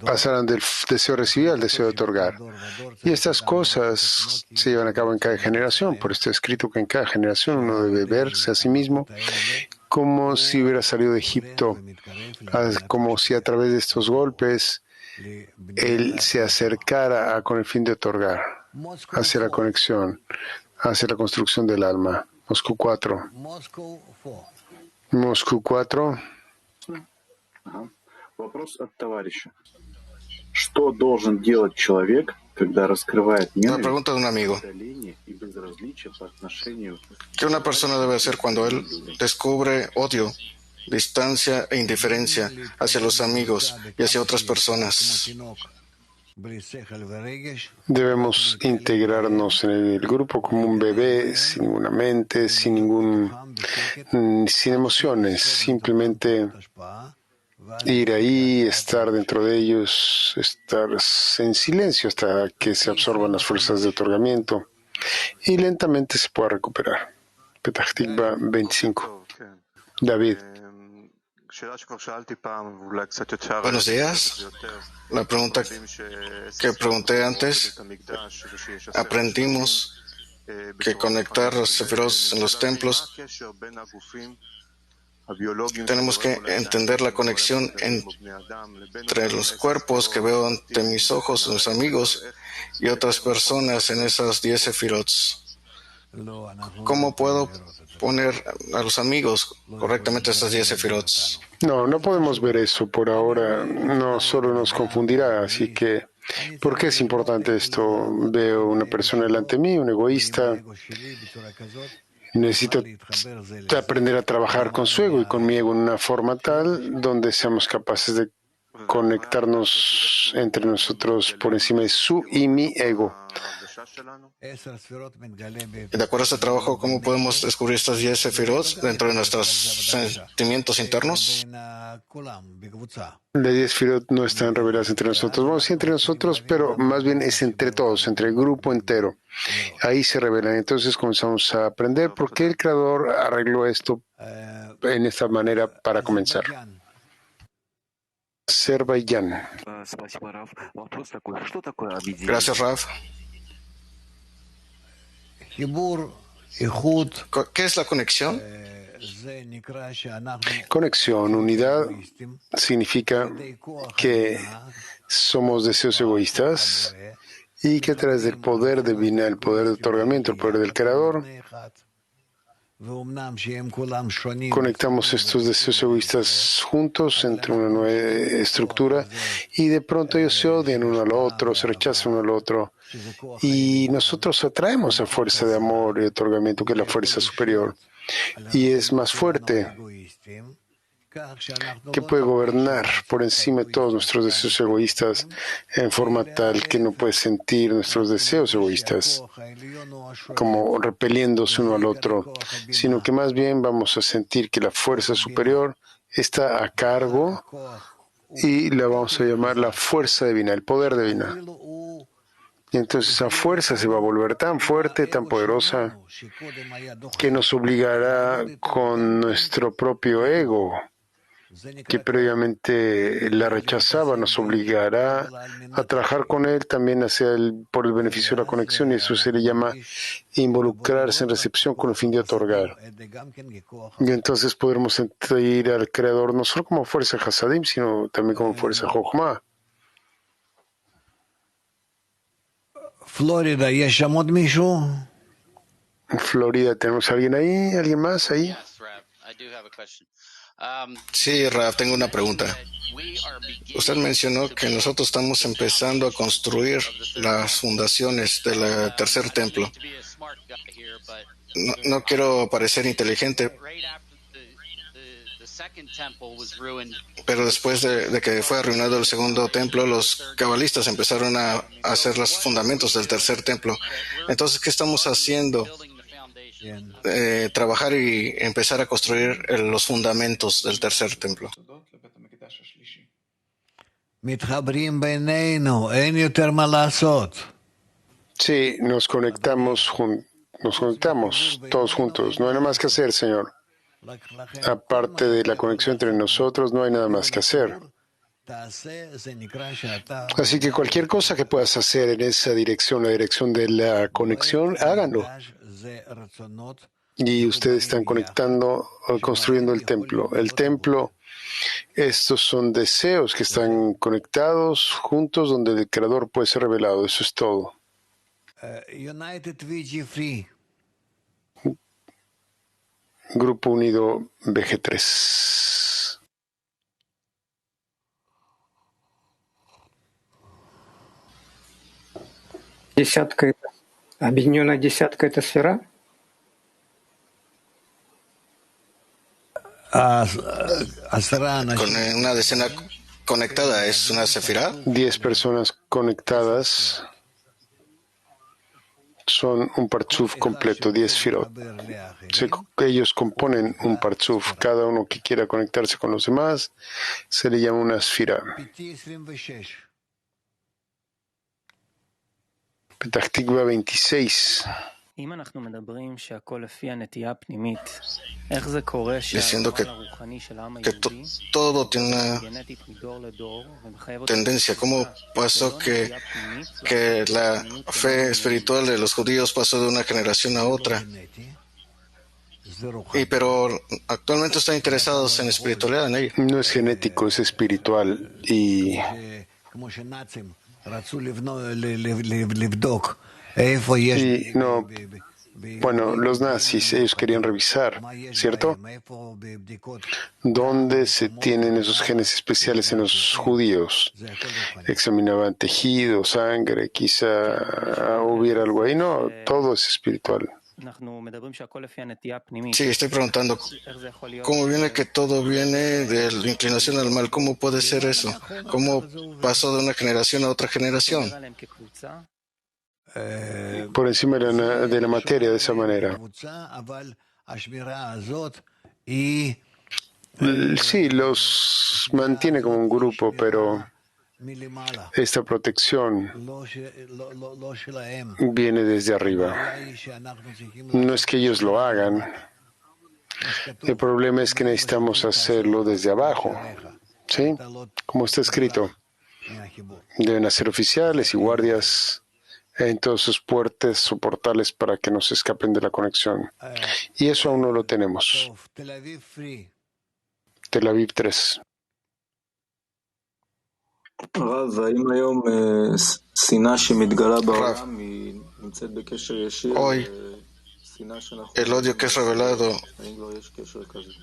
Speaker 2: pasaran del deseo de recibir al deseo de otorgar. Y estas cosas se llevan a cabo en cada generación. Por esto está escrito que en cada generación uno debe verse a sí mismo como si hubiera salido de Egipto, como si a través de estos golpes él se acercara con el fin de otorgar, hacia la conexión, hacia la construcción del alma. Moscú 4. Moscú 4.
Speaker 17: Вопрос от товарища. Что должен делать человек, когда раскрывает ненависть, удаление и безразличие по отношению?
Speaker 1: ¿Qué una persona debe hacer cuando él descubre odio, distancia e indiferencia hacia los amigos y hacia otras personas?
Speaker 2: Debemos integrarnos en el grupo como un bebé, sin ninguna mente, sin emociones, simplemente ir ahí, estar dentro de ellos, estar en silencio hasta que se absorban las fuerzas de otorgamiento y lentamente se pueda recuperar. Petah Tikva 25. David.
Speaker 1: Buenos días. La pregunta que pregunté antes, aprendimos que conectar los sefirot en los templos, tenemos que entender la conexión entre los cuerpos que veo ante mis ojos, los amigos y otras personas en esas 10 sefirot. ¿Cómo puedo poner a los amigos correctamente estas 10 sefirot?
Speaker 2: No podemos ver eso por ahora. No, solo nos confundirá. Así que, ¿por qué es importante esto? Veo una persona delante de mí, un egoísta. Necesito aprender a trabajar con su ego y con mi ego en una forma tal donde seamos capaces de conectarnos entre nosotros por encima de su y mi ego.
Speaker 1: De acuerdo a este trabajo, ¿cómo podemos descubrir estas 10 sefirot dentro de nuestros sentimientos internos?
Speaker 2: Las 10 sefirot no están reveladas entre nosotros. Bueno, sí entre nosotros, pero más bien es entre todos, entre el grupo entero. Ahí se revelan. Entonces comenzamos a aprender por qué el Creador arregló esto en esta manera para comenzar. Azerbaiyán.
Speaker 1: Gracias, Rav. ¿Qué es la conexión?
Speaker 2: Conexión, unidad, significa que somos deseos egoístas y que a través del poder de Binah, el poder de otorgamiento, el poder del Creador, conectamos estos deseos egoístas juntos entre una nueva estructura y de pronto ellos se odian uno al otro, se rechazan uno al otro y nosotros atraemos a fuerza de amor y otorgamiento, que es la fuerza superior y es más fuerte, que puede gobernar por encima de todos nuestros deseos egoístas en forma tal que no puede sentir nuestros deseos egoístas como repeliéndose uno al otro, sino que más bien vamos a sentir que la fuerza superior está a cargo y la vamos a llamar la fuerza divina, el poder divina. Y entonces esa fuerza se va a volver tan fuerte, tan poderosa, que nos obligará con nuestro propio ego, que previamente la rechazaba, nos obligará a trabajar con él también por el beneficio de la conexión, y eso se le llama involucrarse en recepción con el fin de otorgar. Y entonces podremos sentir al Creador no solo como fuerza Hasadim, sino también como fuerza Jochma.
Speaker 6: Florida,
Speaker 2: Florida, ¿tenemos a alguien ahí? ¿Alguien más ahí?
Speaker 1: Sí, Rav, tengo una pregunta. Usted mencionó que nosotros estamos empezando a construir las fundaciones del tercer templo. No quiero parecer inteligente, pero después de que fue arruinado el segundo templo, los cabalistas empezaron a hacer los fundamentos del tercer templo. Entonces, ¿qué estamos haciendo? Trabajar y empezar a construir los fundamentos del tercer templo.
Speaker 2: Sí, nos conectamos todos juntos. No hay nada más que hacer, Señor. Aparte de la conexión entre nosotros, no hay nada más que hacer. Así que cualquier cosa que puedas hacer en esa dirección, la dirección de la conexión, háganlo. Y ustedes están construyendo el templo. El templo, estos son deseos que están conectados juntos, donde el Creador puede ser revelado. Eso es todo. Grupo Unido VG3.
Speaker 8: Объединенная десятка — это сфера?
Speaker 1: Con una decena conectada, ¿es una sefirá?
Speaker 2: 10 personas conectadas son un partzuf completo, 10 firot. Ellos componen un partzuf. Cada uno que quiera conectarse con los demás se le llama una sfira. Petah Tikva 26.
Speaker 1: Diciendo que todo tiene una tendencia. ¿Cómo pasó que la fe espiritual de los judíos pasó de una generación a otra? Pero actualmente están interesados en espiritualidad, en ello.
Speaker 2: No es genético, es espiritual. Y no, bueno, los nazis, ellos querían revisar, ¿cierto? ¿Dónde se tienen esos genes especiales en los judíos? Examinaban tejido, sangre, quizá hubiera algo ahí. No, todo es espiritual.
Speaker 1: Sí, estoy preguntando, ¿cómo viene que todo viene de la inclinación al mal? ¿Cómo puede ser eso? ¿Cómo pasó de una generación a otra generación?
Speaker 2: Por encima de la materia, de esa manera. Sí, los mantiene como un grupo, pero esta protección viene desde arriba. No es que ellos lo hagan. El problema es que necesitamos hacerlo desde abajo. ¿Sí? Como está escrito. Deben ser oficiales y guardias en todos sus puertas o portales para que no se escapen de la conexión. Y eso aún no lo tenemos. Tel Aviv 3.
Speaker 1: Hoy, el odio que es revelado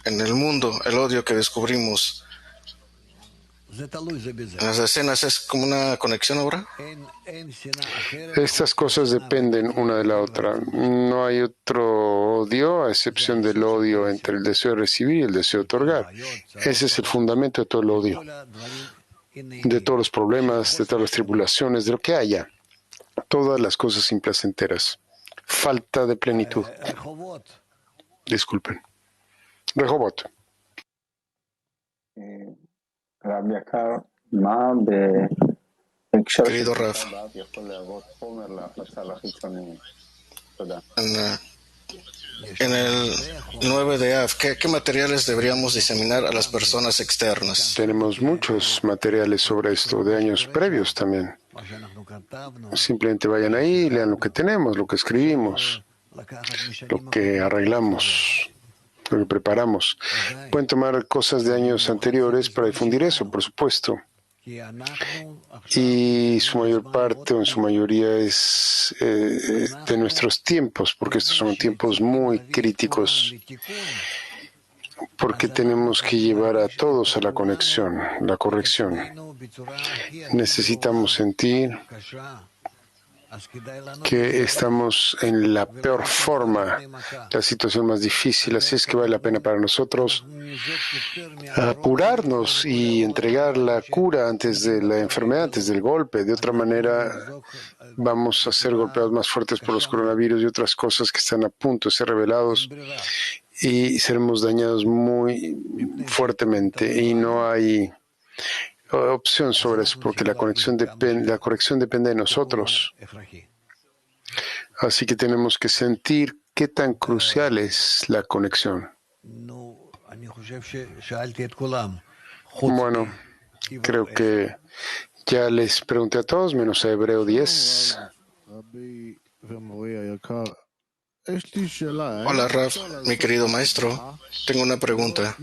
Speaker 1: en el mundo, el odio que descubrimos en las escenas, ¿es como una conexión ahora?
Speaker 2: Estas cosas dependen una de la otra. No hay otro odio a excepción del odio entre el deseo de recibir y el deseo de otorgar. Ese es el fundamento de todo el odio, de todos los problemas, de todas las tribulaciones, de lo que haya. Todas las cosas implacenteras. Falta de plenitud. Disculpen. Rehobot.
Speaker 18: רב יקר, מה
Speaker 1: Querido Raf, en el 9 de Av, ¿qué materiales deberíamos diseminar a las personas externas?
Speaker 2: Tenemos muchos materiales sobre esto, de años previos también. Simplemente vayan ahí, lean lo que tenemos, lo que escribimos, lo que arreglamos, lo que preparamos. Pueden tomar cosas de años anteriores para difundir eso, por supuesto. Y su mayor parte o en su mayoría es de nuestros tiempos, porque estos son tiempos muy críticos, porque tenemos que llevar a todos a la conexión, la corrección. Necesitamos sentir que estamos en la peor forma, la situación más difícil, así es que vale la pena para nosotros apurarnos y entregar la cura antes de la enfermedad, antes del golpe. De otra manera, vamos a ser golpeados más fuertes por los coronavirus y otras cosas que están a punto de ser revelados y seremos dañados muy fuertemente y no hay opción sobre eso, porque la corrección depende de nosotros. Así que tenemos que sentir qué tan crucial es la conexión. Bueno, creo que ya les pregunté a todos, menos a Hebreo 10.
Speaker 1: Hola, Raf, mi querido maestro. Tengo una pregunta.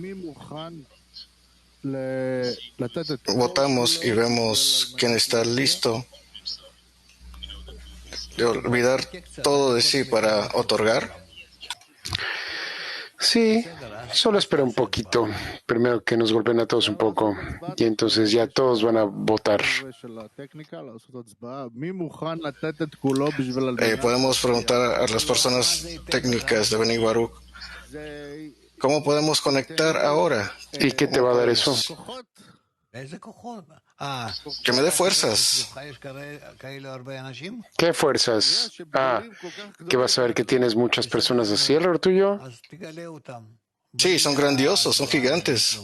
Speaker 1: Votamos y vemos quién está listo de olvidar todo de sí para otorgar.
Speaker 2: Sí, solo espera un poquito. Primero que nos golpeen a todos un poco y entonces ya todos van a votar.
Speaker 1: Podemos preguntar a las personas técnicas de Beni Baruch, ¿cómo podemos conectar ahora?
Speaker 2: ¿Y qué te va a dar eso?
Speaker 1: Que me dé fuerzas.
Speaker 2: ¿Qué fuerzas? ¿Que vas a ver que tienes muchas personas así alrededor tuyo?
Speaker 1: Sí, son grandiosos, son gigantes.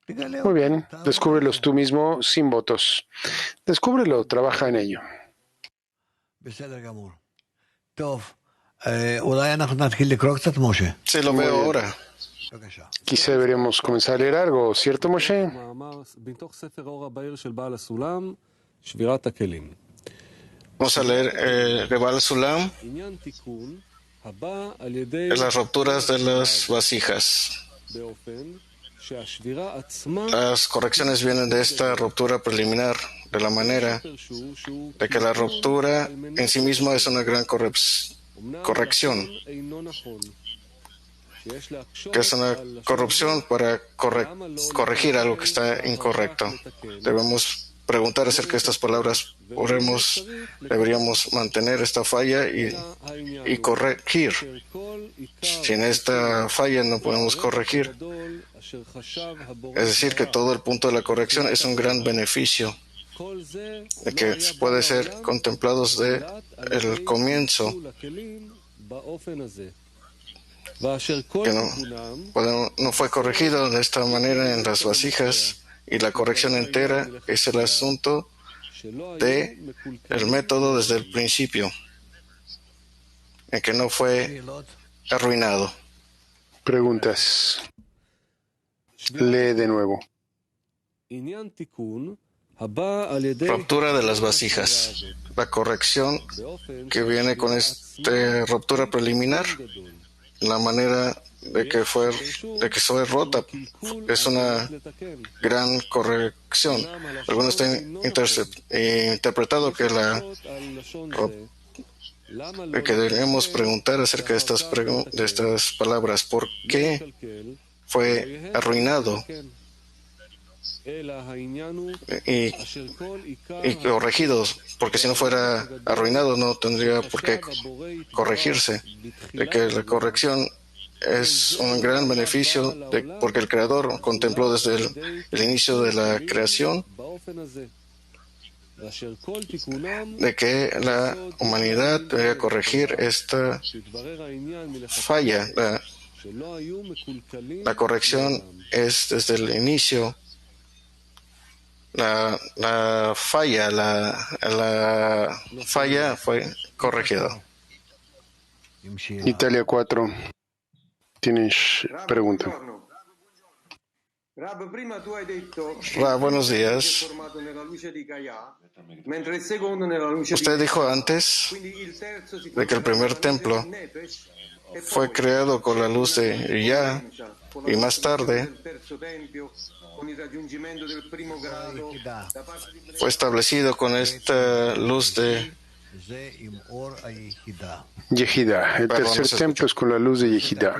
Speaker 2: Muy bien, descúbrelos tú mismo sin votos. Descúbrelo, trabaja en ello.
Speaker 1: Sí, lo veo ahora.
Speaker 2: Quizá deberíamos comenzar a leer algo, ¿cierto, Moshe?
Speaker 1: Vamos a leer Rebal Sulam, las rupturas de las vasijas. Las correcciones vienen de esta ruptura preliminar, de la manera de que la ruptura en sí misma es una gran corrección, que es una corrupción para corregir algo que está incorrecto. Debemos preguntar acerca de estas palabras. Deberíamos mantener esta falla y corregir. Sin esta falla no podemos corregir. Es decir, que todo el punto de la corrección es un gran beneficio, de que puede ser contemplado desde el comienzo, que no fue corregido de esta manera en las vasijas, y la corrección entera es el asunto de el método desde el principio, en que no fue arruinado.
Speaker 2: Preguntas. Lee de nuevo.
Speaker 1: Ruptura de las vasijas. La corrección que viene con esta ruptura preliminar, la manera de que fue rota, es una gran corrección. Algunos han interpretado que que debemos preguntar acerca de estas palabras. ¿Por qué fue arruinado y corregido? Porque si no fuera arruinado no tendría por qué corregirse. De que la corrección es un gran beneficio, porque el Creador contempló desde el inicio de la creación de que la humanidad debe corregir esta falla. La corrección es desde el inicio la falla fue corregida.
Speaker 2: Italia 4. Tienes pregunta.
Speaker 1: Buenos días. Usted dijo antes de que el primer templo fue creado con la luz de Yah y más tarde fue establecido con esta luz de
Speaker 2: Yehida. El tercer templo es con la luz de Yehida.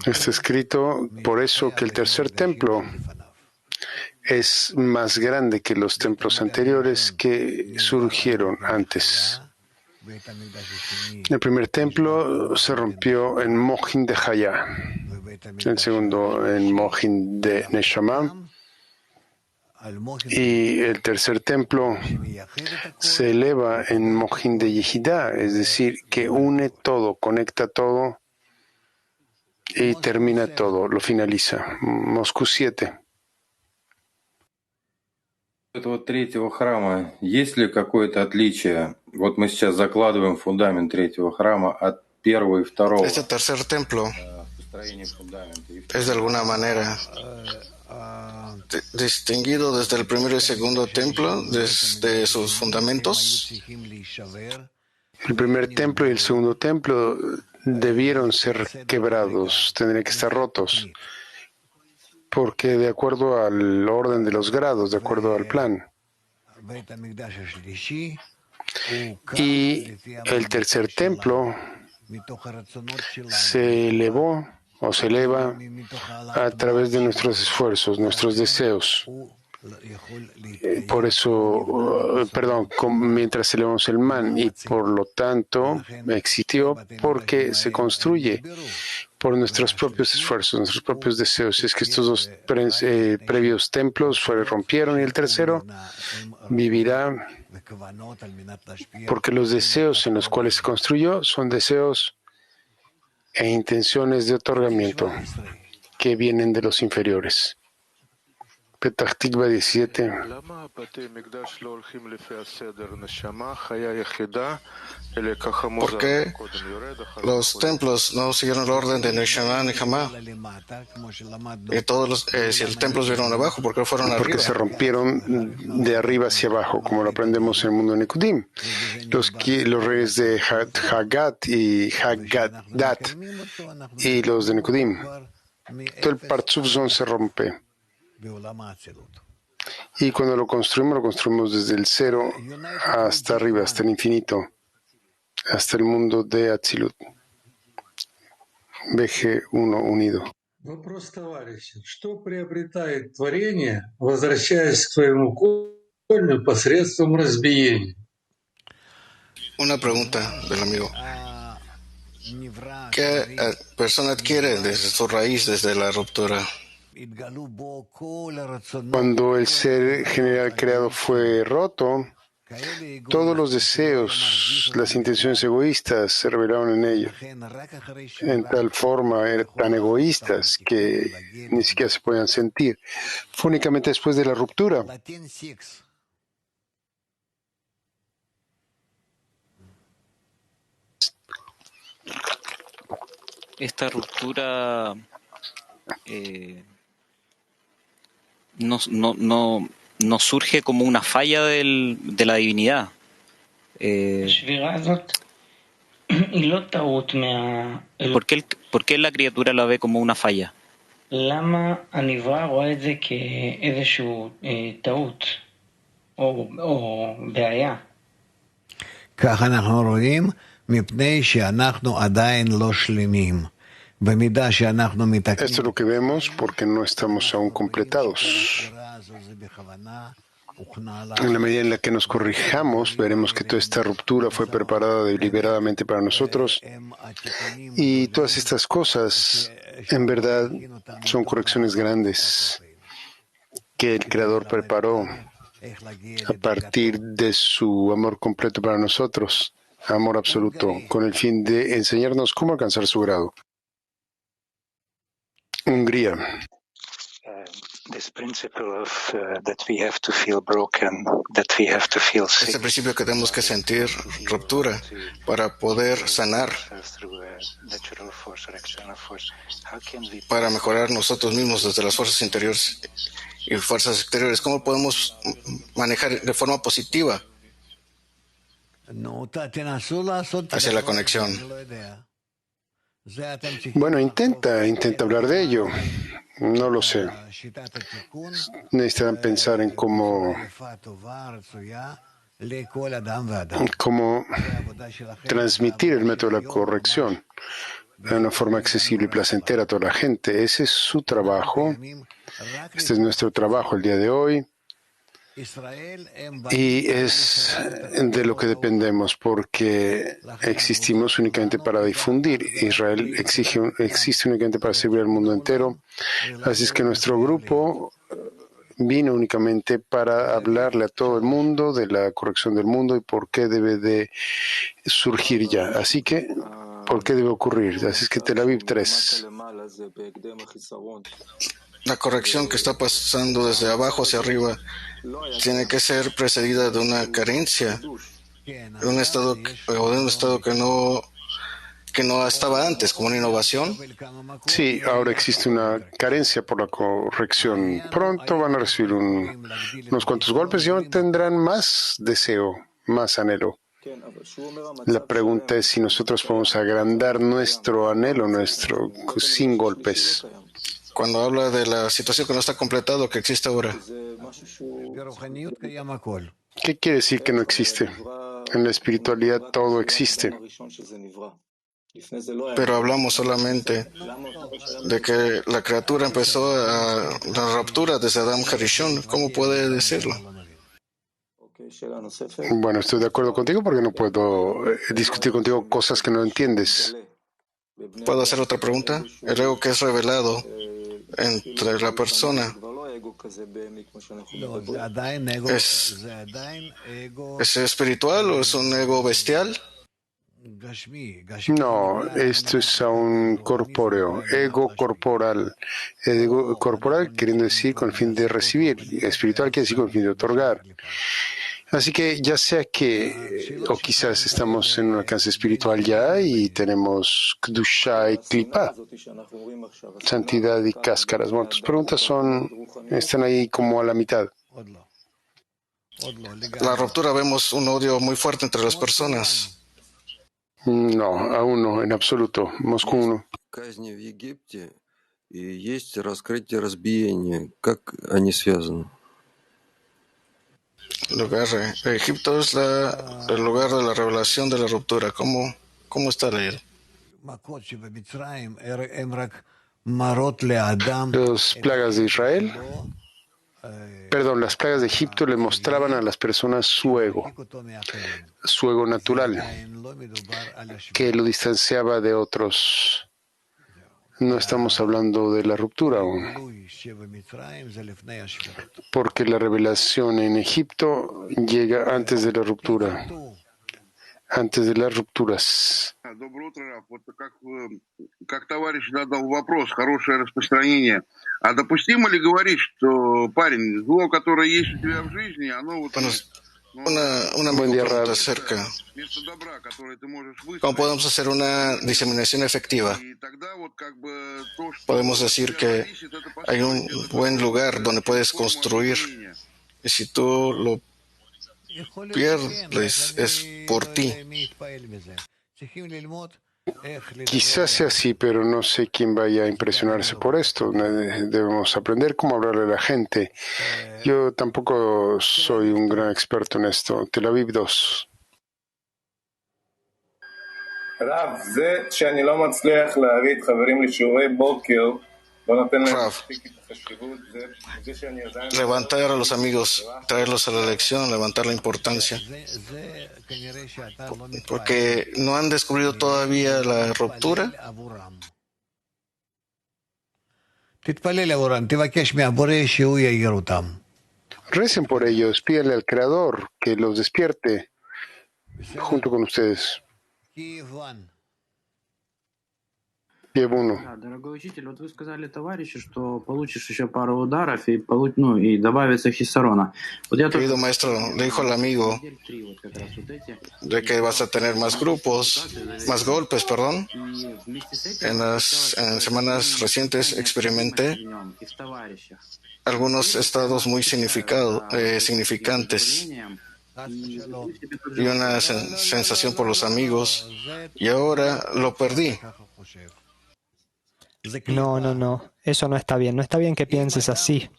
Speaker 2: Está escrito por eso que el tercer templo es más grande que los templos anteriores que surgieron antes. El primer templo se rompió en Mohin de Hayá, el segundo en Mohin de Neshama, y el tercer templo se eleva en Mohin de Yehida, es decir, que une todo, conecta todo и termina todo, lo finaliza. Moscú 7.
Speaker 18: Этого третьего храма, есть ли какое-то отличие? Вот мы сейчас закладываем фундамент третьего храма от первого и второго.
Speaker 1: Este tercer templo es de alguna manera distinguido desde el primero y segundo templo, desde sus fundamentos.
Speaker 2: El primer templo y el segundo templo debieron ser quebrados, tendrían que estar rotos, porque de acuerdo al orden de los grados, de acuerdo al plan. Y el tercer templo se elevó o se eleva a través de nuestros esfuerzos, nuestros deseos. Por eso, mientras elevamos el man, y por lo tanto existió porque se construye por nuestros propios esfuerzos, nuestros propios deseos. Es que estos dos previos templos rompieron y el tercero vivirá porque los deseos en los cuales se construyó son deseos e intenciones de otorgamiento que vienen de los inferiores. Petah Tikva 17.
Speaker 1: ¿Por qué los templos no siguieron el orden de Neshama ni Hamá? Y todos si el templo vieron abajo, ¿por qué fueron arriba?
Speaker 2: Porque se rompieron de arriba hacia abajo, como lo aprendemos en el mundo de Nekudim. Los reyes de Hagat y Haggadat y los de Nekudim. Todo el Partzuf Zon se rompe. Y cuando lo construimos desde el cero hasta arriba, hasta el infinito, hasta el mundo de Atzilut. BG1 unido.
Speaker 19: Вопрос, товарищи. Что приобретает творение, возвращаясь к своему корню посредством разбиения?
Speaker 1: Una pregunta del amigo. ¿Qué persona adquiere desde su raíz, desde la ruptura?
Speaker 2: Cuando el ser general creado fue roto, todos los deseos, las intenciones egoístas se revelaron en ellos. En tal forma eran tan egoístas que ni siquiera se podían sentir. Fue únicamente después de la ruptura.
Speaker 20: Esta ruptura no surge como una falla de la divinidad. ¿Por qué la criatura la ve como una falla?
Speaker 6: כך אנחנו רואים, מפני שאנחנו עדיין לא שלמים.
Speaker 2: Esto es lo que vemos porque no estamos aún completados. En la medida en la que nos corrijamos, veremos que toda esta ruptura fue preparada deliberadamente para nosotros y todas estas cosas, en verdad, son correcciones grandes que el Creador preparó a partir de su amor completo para nosotros, amor absoluto, con el fin de enseñarnos cómo alcanzar su grado. Hungría.
Speaker 12: Este principio
Speaker 1: que tenemos que sentir ruptura para poder sanar, para mejorar nosotros mismos desde las fuerzas interiores y fuerzas exteriores. ¿Cómo podemos manejar de forma positiva hacia la conexión?
Speaker 2: Bueno, intenta hablar de ello. No lo sé. Necesitan pensar en cómo transmitir el método de la corrección de una forma accesible y placentera a toda la gente. Ese es su trabajo. Este es nuestro trabajo el día de hoy. Y es de lo que dependemos, porque existimos únicamente para difundir. Israel existe únicamente para servir al mundo entero. Así es que nuestro grupo vino únicamente para hablarle a todo el mundo de la corrección del mundo y por qué debe de surgir ya. Así que, ¿por qué debe ocurrir? Así es que Tel Aviv 3.
Speaker 1: La corrección que está pasando desde abajo hacia arriba tiene que ser precedida de una carencia, de un estado que no estaba antes, como una innovación.
Speaker 2: Sí, ahora existe una carencia por la corrección. Pronto van a recibir unos cuantos golpes y tendrán más deseo, más anhelo. La pregunta es si nosotros podemos agrandar nuestro anhelo, sin golpes.
Speaker 1: Cuando habla de la situación que no está completado, que existe ahora.
Speaker 2: ¿Qué quiere decir que no existe? En la espiritualidad todo existe.
Speaker 1: Pero hablamos solamente de que la criatura empezó a la ruptura desde Adam Harishon. ¿Cómo puede decirlo?
Speaker 2: Bueno, estoy de acuerdo contigo porque no puedo discutir contigo cosas que no entiendes.
Speaker 1: ¿Puedo hacer otra pregunta? El ego que es revelado entre la persona ¿es espiritual o es un ego bestial?
Speaker 2: No, esto es aún corpóreo, ego corporal. Ego corporal queriendo decir con el fin de recibir, espiritual quiere decir con el fin de otorgar. Así que ya sea que, o quizás estamos en un alcance espiritual ya y tenemos Kedusha y Klipa, santidad y cáscaras. Bueno, tus preguntas están ahí como a la mitad.
Speaker 1: La ruptura, vemos un odio muy fuerte entre las personas.
Speaker 2: No, aún no, en absoluto. Moscú 1.
Speaker 1: Egipto es el lugar de la revelación de la ruptura. ¿Cómo está leído?
Speaker 2: Las plagas de Israel, las plagas de Egipto le mostraban a las personas su ego natural, que lo distanciaba de otros. No estamos hablando de la ruptura aún, porque la revelación en Egipto llega antes de la ruptura, antes de las rupturas.
Speaker 21: Как товарищ задал вопрос, хорошее распространение. А допустимо ли говорить, что, парень, зло, которое есть у тебя в жизни, оно вот...
Speaker 1: Una pregunta acerca. ¿Cómo podemos hacer una diseminación efectiva? Podemos decir que hay un buen lugar donde puedes construir, y si tú lo pierdes es por ti.
Speaker 2: Quizás sea así, pero no sé quién vaya a impresionarse por esto. Debemos aprender cómo hablarle a la gente. Yo tampoco soy un gran experto en esto. Tel Aviv 2.
Speaker 1: Rav, levantar a los amigos, traerlos a la lección, levantar la importancia, porque no han descubierto todavía la ruptura.
Speaker 2: Recen por ellos, pídanle al Creador que los despierte junto con ustedes. 1.
Speaker 10: Дорогой учитель, вот вы сказали товарищу, что получишь еще пару ударов и добавится хисарона.
Speaker 1: Querido maestro, le dijo al amigo de que vas a tener más golpes, perdón. En semanas recientes experimenté algunos estados muy significantes y una sensación por los amigos, y ahora lo perdí.
Speaker 3: No. Eso no está bien. No está bien que pienses así.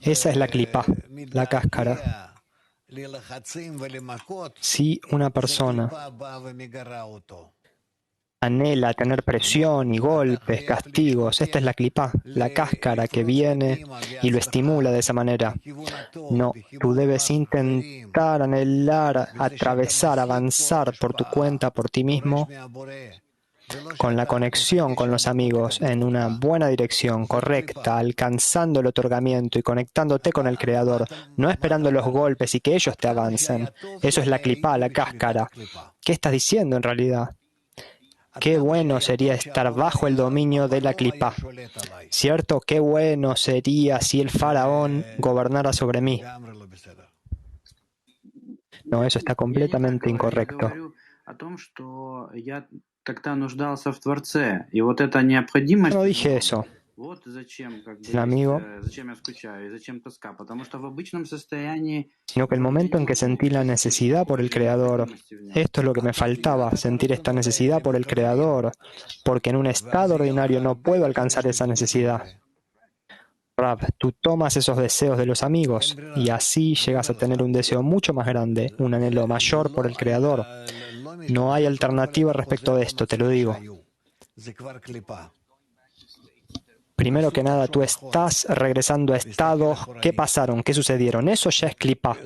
Speaker 3: Esa es la clipá, la cáscara. Si una persona anhela tener presión y golpes, castigos, esta es la clipá, la cáscara que viene y lo estimula de esa manera. No, tú debes intentar, anhelar, atravesar, avanzar por tu cuenta, por ti mismo, con la conexión con los amigos, en una buena dirección, correcta, alcanzando el otorgamiento y conectándote con el Creador, no esperando los golpes y que ellos te avancen. Eso es la clipá, la cáscara. ¿Qué estás diciendo en realidad? Qué bueno sería estar bajo el dominio de la clipá. ¿Cierto? Qué bueno sería si el faraón gobernara sobre mí. No, eso está completamente incorrecto. No dije eso. El amigo, sino que el momento en que sentí la necesidad por el Creador, esto es lo que me faltaba, sentir esta necesidad por el Creador, porque en un estado ordinario no puedo alcanzar esa necesidad. Rav, tú tomas esos deseos de los amigos y así llegas a tener un deseo mucho más grande, un anhelo mayor por el Creador. No hay alternativa respecto de esto, te lo digo. Primero que nada, tú estás regresando a estados que pasaron, que sucedieron. Eso ya es clipá.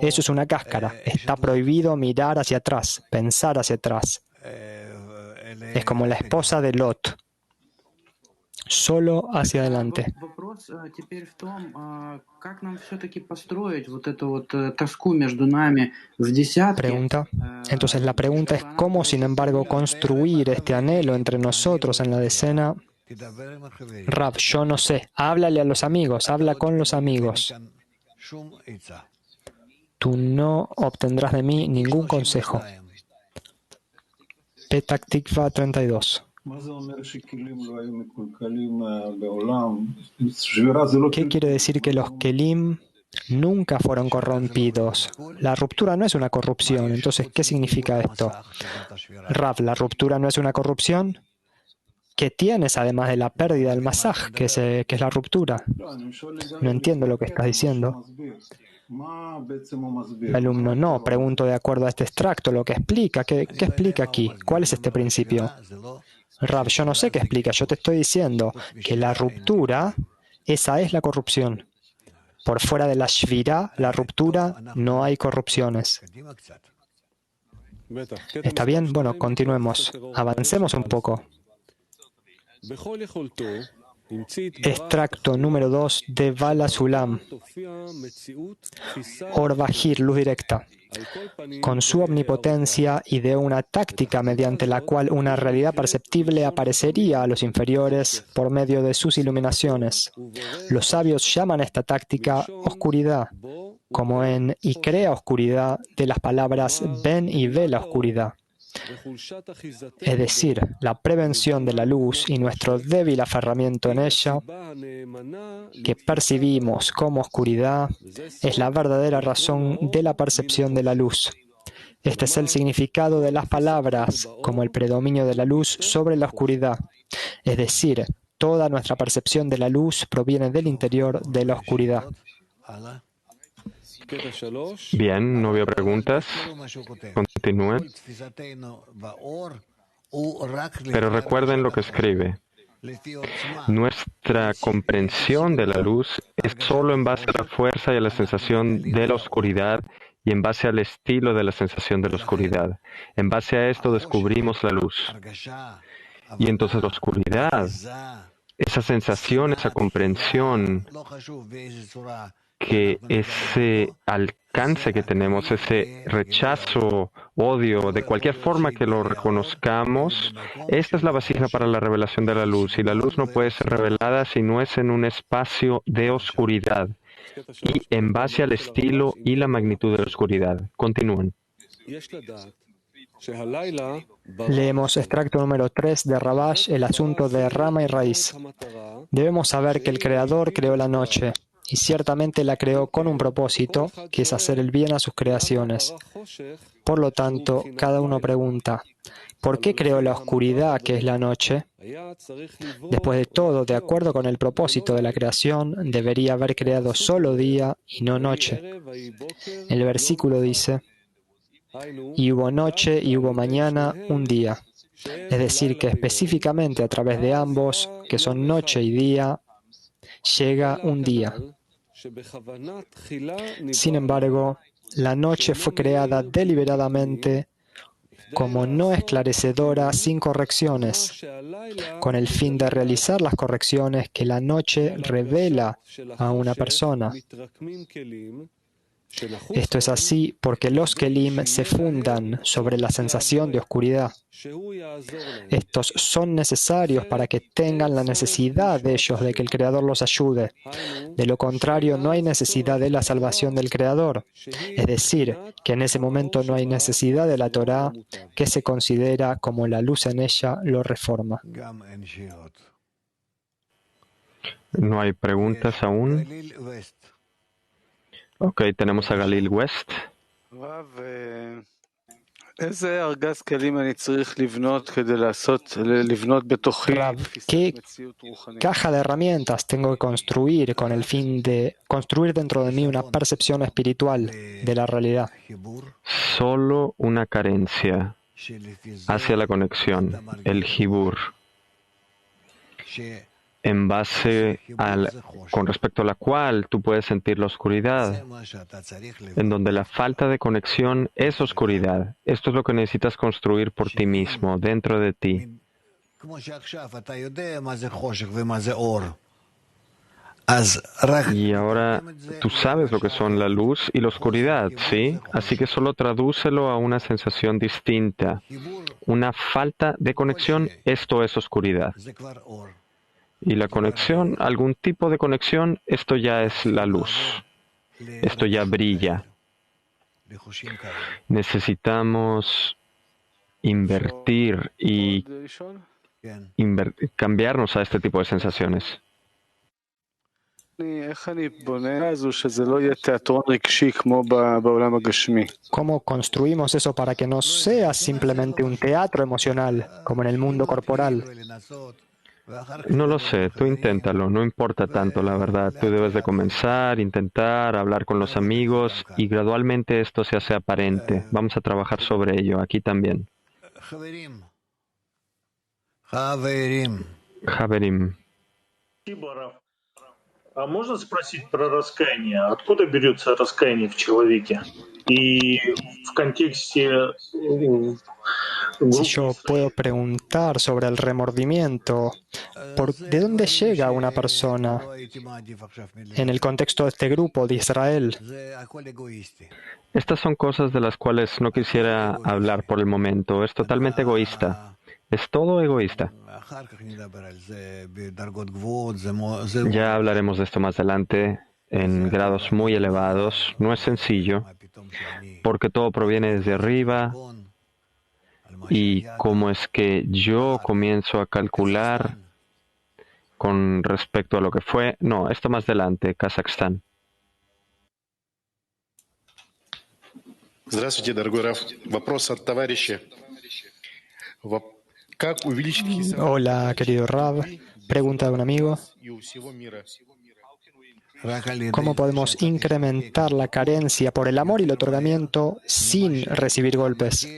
Speaker 3: Eso es una cáscara. Está prohibido mirar hacia atrás, pensar hacia atrás. Es como la esposa de Lot. Solo hacia adelante. Pregunta. Entonces la pregunta es cómo, sin embargo, construir este anhelo entre nosotros en la decena. Rav, yo no sé. Háblale a los amigos, habla con los amigos. Tú no obtendrás de mí ningún consejo. Petak Tikva 32. ¿Qué quiere decir que los kelim nunca fueron corrompidos? La ruptura no es una corrupción. Entonces, ¿qué significa esto? Rav, ¿la ruptura no es una corrupción? ¿Qué tienes además de la pérdida del masaj, que es la ruptura? No entiendo lo que estás diciendo. El alumno, no, pregunto de acuerdo a este extracto, lo que explica. ¿Qué explica aquí? ¿Cuál es este principio? Rav, yo no sé qué explica, yo te estoy diciendo que la ruptura, esa es la corrupción. Por fuera de la shvirá, la ruptura, no hay corrupciones. ¿Está bien? Bueno, continuemos. Avancemos un poco. Extracto número 2 de Bala Sulam. Or Bajir, luz directa. Con su omnipotencia ideó una táctica mediante la cual una realidad perceptible aparecería a los inferiores por medio de sus iluminaciones. Los sabios llaman a esta táctica oscuridad, como en y crea oscuridad de las palabras ven y ve la oscuridad. Es decir, la prevención de la luz y nuestro débil aferramiento en ella, que percibimos como oscuridad, es la verdadera razón de la percepción de la luz. Este es el significado de las palabras, como el predominio de la luz sobre la oscuridad. Es decir, toda nuestra percepción de la luz proviene del interior de la oscuridad.
Speaker 22: Bien, no veo preguntas. Continúen. Pero recuerden lo que escribe. Nuestra comprensión de la luz es solo en base a la fuerza y a la sensación de la oscuridad y en base al estilo de la sensación de la oscuridad. En base a esto descubrimos la luz. Y entonces la oscuridad, esa sensación, esa comprensión, que ese alcance que tenemos, ese rechazo odio, de cualquier forma que lo reconozcamos, esta es la vasija para la revelación de la luz. Y la luz no puede ser revelada si no es en un espacio de oscuridad y en base al estilo y la magnitud de la oscuridad. Continúen.
Speaker 3: Leemos extracto número 3 de Rabash, el asunto de rama y raíz. Debemos saber que el Creador creó la noche, y ciertamente la creó con un propósito, que es hacer el bien a sus creaciones. Por lo tanto, cada uno pregunta, ¿por qué creó la oscuridad, que es la noche? Después de todo, de acuerdo con el propósito de la creación, debería haber creado solo día y no noche. El versículo dice, y hubo noche y hubo mañana, un día. Es decir, que específicamente a través de ambos, que son noche y día, llega un día. Sin embargo, la noche fue creada deliberadamente como no esclarecedora sin correcciones, con el fin de realizar las correcciones que la noche revela a una persona. Esto es así porque los Kelim se fundan sobre la sensación de oscuridad. Estos son necesarios para que tengan la necesidad de ellos de que el Creador los ayude. De lo contrario, no hay necesidad de la salvación del Creador. Es decir, que en ese momento no hay necesidad de la Torá, que se considera como la luz en ella lo reforma.
Speaker 22: ¿No hay preguntas aún? Ok, tenemos a Galil West.
Speaker 3: Rav, ¿qué caja de herramientas tengo que construir con el fin de construir dentro de mí una percepción espiritual de la realidad?
Speaker 22: Solo una carencia hacia la conexión, el Hibur, en base con respecto a la cual tú puedes sentir la oscuridad, en donde la falta de conexión es oscuridad. Esto es lo que necesitas construir por ti mismo, dentro de ti. Y ahora tú sabes lo que son la luz y la oscuridad, ¿sí? Así que solo tradúcelo a una sensación distinta. Una falta de conexión, esto es oscuridad. Y la conexión, algún tipo de conexión, esto ya es la luz. Esto ya brilla. Necesitamos invertir y cambiarnos a este tipo de sensaciones.
Speaker 3: ¿Cómo construimos eso para que no sea simplemente un teatro emocional, como en el mundo corporal?
Speaker 22: No lo sé, tú inténtalo, no importa tanto la verdad. Tú debes de comenzar, intentar, hablar con los amigos y gradualmente esto se hace aparente. Vamos a trabajar sobre ello, aquí también. Haverim.
Speaker 4: А можно спросить про раскаяние? Откуда берется раскаяние в человеке? Y в контексте...
Speaker 3: Si yo puedo preguntar sobre el remordimiento, ¿de dónde llega una persona en el contexto de este grupo de Israel?
Speaker 22: Estas son cosas de las cuales no quisiera hablar por el momento. Es totalmente egoísta. Es todo egoísta. Ya hablaremos de esto más adelante, en grados muy elevados. No es sencillo, porque todo proviene desde arriba. Y cómo es que yo comienzo a calcular con respecto a lo que fue. No, esto más adelante, Kazajstán.
Speaker 5: Здравствуйте, дорогой Раф. Вопрос от товарища. Как увеличить...
Speaker 3: Hola, querido Rav. Pregunta de un amigo. ¿Cómo podemos incrementar la carencia por el amor y el otorgamiento sin recibir golpes?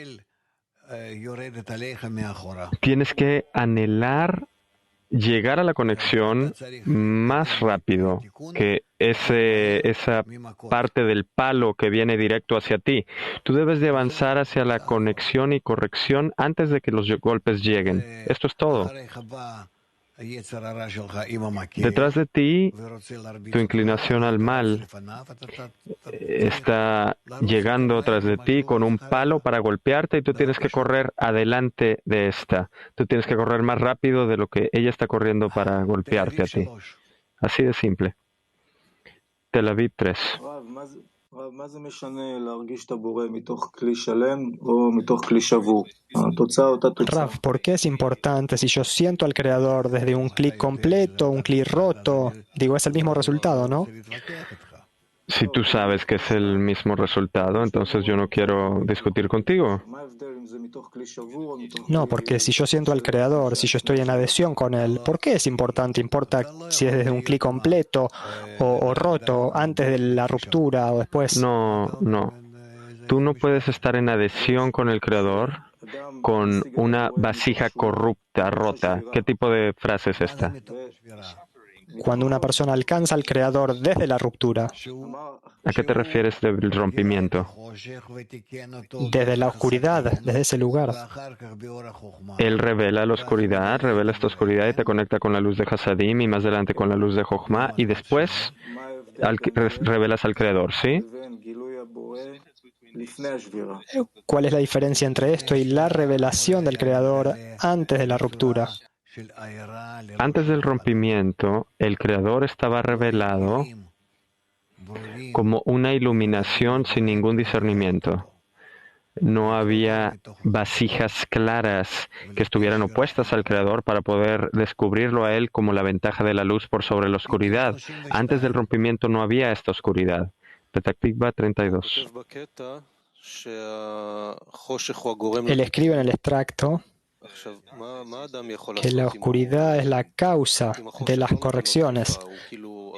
Speaker 22: Tienes que anhelar llegar a la conexión más rápido que esa parte del palo que viene directo hacia ti. Tú debes de avanzar hacia la conexión y corrección antes de que los golpes lleguen. Esto es todo. Detrás de ti, tu inclinación al mal está llegando tras de ti con un palo para golpearte y tú tienes que correr adelante de esta. Tú tienes que correr más rápido de lo que ella está corriendo para golpearte a ti. Así de simple. Tel Aviv 3.
Speaker 3: Rav, ¿por qué es importante si yo siento al Creador desde un clic completo, un clic roto? Digo, es el mismo resultado, ¿no?
Speaker 22: Si tú sabes que es el mismo resultado, entonces yo no quiero discutir contigo.
Speaker 3: No, porque si yo siento al Creador, si yo estoy en adhesión con Él, ¿por qué es importante? ¿Importa si es desde un clic completo o roto, antes de la ruptura o después?
Speaker 22: No, no. Tú no puedes estar en adhesión con el Creador con una vasija corrupta, rota. ¿Qué tipo de frase es esta?
Speaker 3: Cuando una persona alcanza al Creador desde la ruptura.
Speaker 22: ¿A qué te refieres del rompimiento?
Speaker 3: Desde la oscuridad, desde ese lugar.
Speaker 22: Él revela la oscuridad, revela esta oscuridad y te conecta con la luz de Hasadim y más adelante con la luz de Jochma y después revelas al Creador, ¿sí?
Speaker 3: ¿Cuál es la diferencia entre esto y la revelación del Creador antes de la ruptura?
Speaker 22: Antes del rompimiento, el Creador estaba revelado como una iluminación sin ningún discernimiento. No había vasijas claras que estuvieran opuestas al Creador para poder descubrirlo a Él como la ventaja de la luz por sobre la oscuridad. Antes del rompimiento no había esta oscuridad. Petah Tikva 32.
Speaker 3: Él escribe en el extracto que la oscuridad es la causa de las correcciones.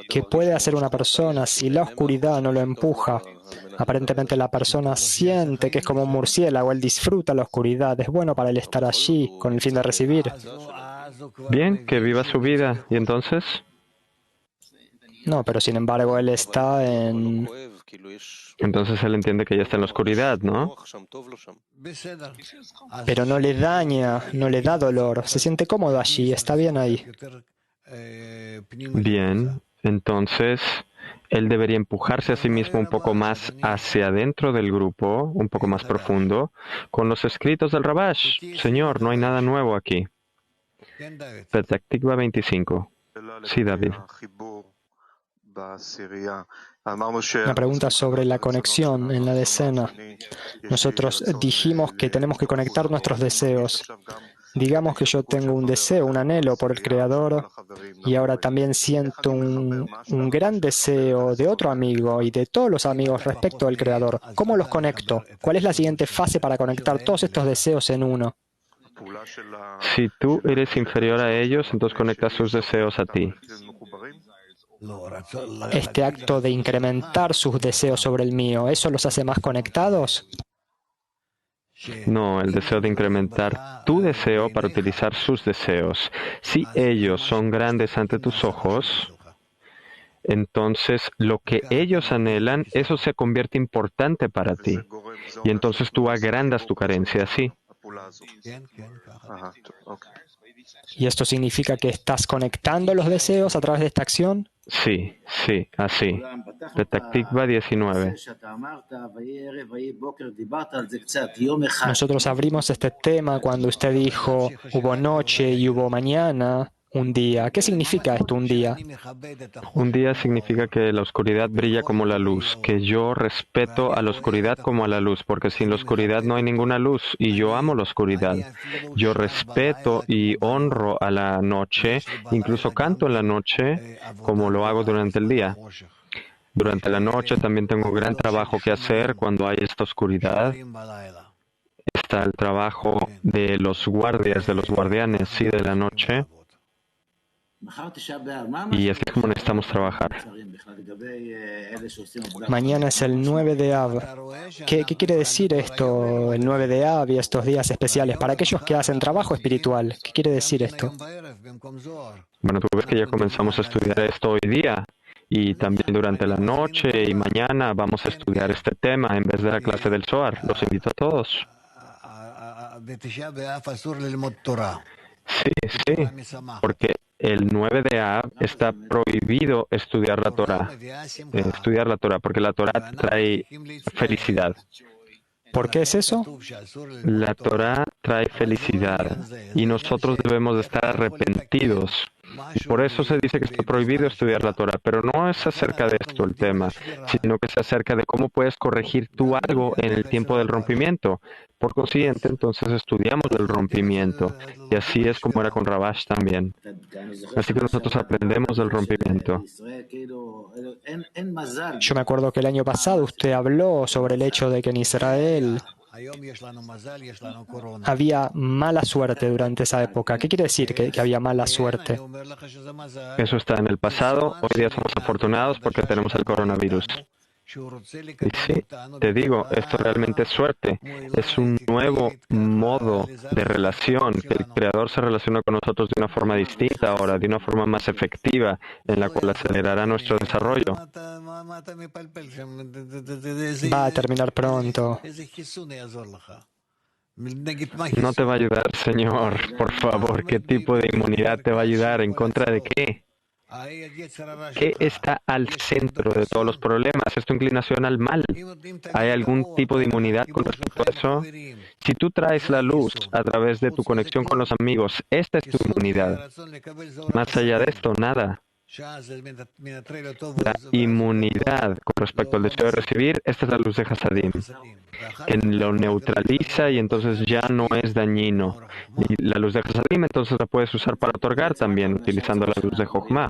Speaker 3: ¿Qué puede hacer una persona si la oscuridad no lo empuja? Aparentemente la persona siente que es como un murciélago, él disfruta la oscuridad, es bueno para él estar allí con el fin de recibir.
Speaker 22: Bien, que viva su vida. ¿Y entonces?
Speaker 3: No, pero sin embargo él está en...
Speaker 22: Entonces él entiende que ya está en la oscuridad, ¿no?
Speaker 3: Pero no le daña, no le da dolor, se siente cómodo allí, está bien ahí.
Speaker 22: Bien, entonces él debería empujarse a sí mismo un poco más hacia adentro del grupo, un poco más profundo, con los escritos del Rabash. Señor, no hay nada nuevo aquí. Petah Tikva 25. Sí, David.
Speaker 3: Una pregunta sobre la conexión en la decena. Nosotros dijimos que tenemos que conectar nuestros deseos. Digamos que yo tengo un deseo, un anhelo por el Creador, y ahora también siento un gran deseo de otro amigo y de todos los amigos respecto al Creador. ¿Cómo los conecto? ¿Cuál es la siguiente fase para conectar todos estos deseos en uno?
Speaker 22: Si tú eres inferior a ellos, entonces conectas sus deseos a ti.
Speaker 3: Este acto de incrementar sus deseos sobre el mío, ¿eso los hace más conectados?
Speaker 22: No, el deseo de incrementar tu deseo para utilizar sus deseos. Si ellos son grandes ante tus ojos, entonces lo que ellos anhelan, eso se convierte importante para ti. Y entonces tú agrandas tu carencia, ¿sí?
Speaker 3: ¿Y esto significa que estás conectando los deseos a través de esta acción?
Speaker 22: Sí, sí, así. Petah Tikva 19.
Speaker 3: Nosotros abrimos este tema cuando usted dijo, hubo noche y hubo mañana, un día. ¿Qué significa esto, un día?
Speaker 22: Un día significa que la oscuridad brilla como la luz, que yo respeto a la oscuridad como a la luz, porque sin la oscuridad no hay ninguna luz, y yo amo la oscuridad. Yo respeto y honro a la noche, incluso canto en la noche como lo hago durante el día. Durante la noche también tengo gran trabajo que hacer cuando hay esta oscuridad. Está el trabajo de los guardias, de los guardianes, sí, de la noche. Y así es como necesitamos trabajar.
Speaker 3: Mañana es el 9 de Av. ¿Qué quiere decir esto, el 9 de Av y estos días especiales? Para aquellos que hacen trabajo espiritual, ¿qué quiere decir esto?
Speaker 22: Bueno, tú ves que ya comenzamos a estudiar esto hoy día. Y también durante la noche y mañana vamos a estudiar este tema en vez de la clase del Zohar. Los invito a todos. Sí, sí, porque el 9 de Av está prohibido estudiar la Torah, porque la Torah trae felicidad.
Speaker 3: ¿Por qué es eso?
Speaker 22: La Torah trae felicidad y nosotros debemos de estar arrepentidos. Por eso se dice que está prohibido estudiar la Torah, pero no es acerca de esto el tema, sino que es acerca de cómo puedes corregir tú algo en el tiempo del rompimiento. Por consiguiente, entonces estudiamos el rompimiento, y así es como era con Rabash también. Así que nosotros aprendemos del rompimiento.
Speaker 3: Yo me acuerdo que el año pasado usted habló sobre el hecho de que en Israel había mala suerte durante esa época. ¿Qué quiere decir que había mala suerte?
Speaker 22: Eso está en el pasado. Hoy día somos afortunados porque tenemos el coronavirus. Y sí, te digo, esto realmente es suerte. Es un nuevo modo de relación, que el Creador se relaciona con nosotros de una forma distinta ahora, de una forma más efectiva, en la cual acelerará nuestro desarrollo.
Speaker 3: Va a terminar pronto.
Speaker 22: No te va a ayudar, Señor. Por favor, ¿qué tipo de inmunidad te va a ayudar? ¿En contra de qué? ¿Qué está al centro de todos los problemas? ¿Es tu inclinación al mal? ¿Hay algún tipo de inmunidad con respecto a eso? Si tú traes la luz a través de tu conexión con los amigos, esta es tu inmunidad. Más allá de esto, nada. La inmunidad con respecto al deseo de recibir, esta es la luz de Hasadim, que lo neutraliza y entonces ya no es dañino. Y la luz de Hasadim entonces la puedes usar para otorgar también, utilizando la luz de Jochma.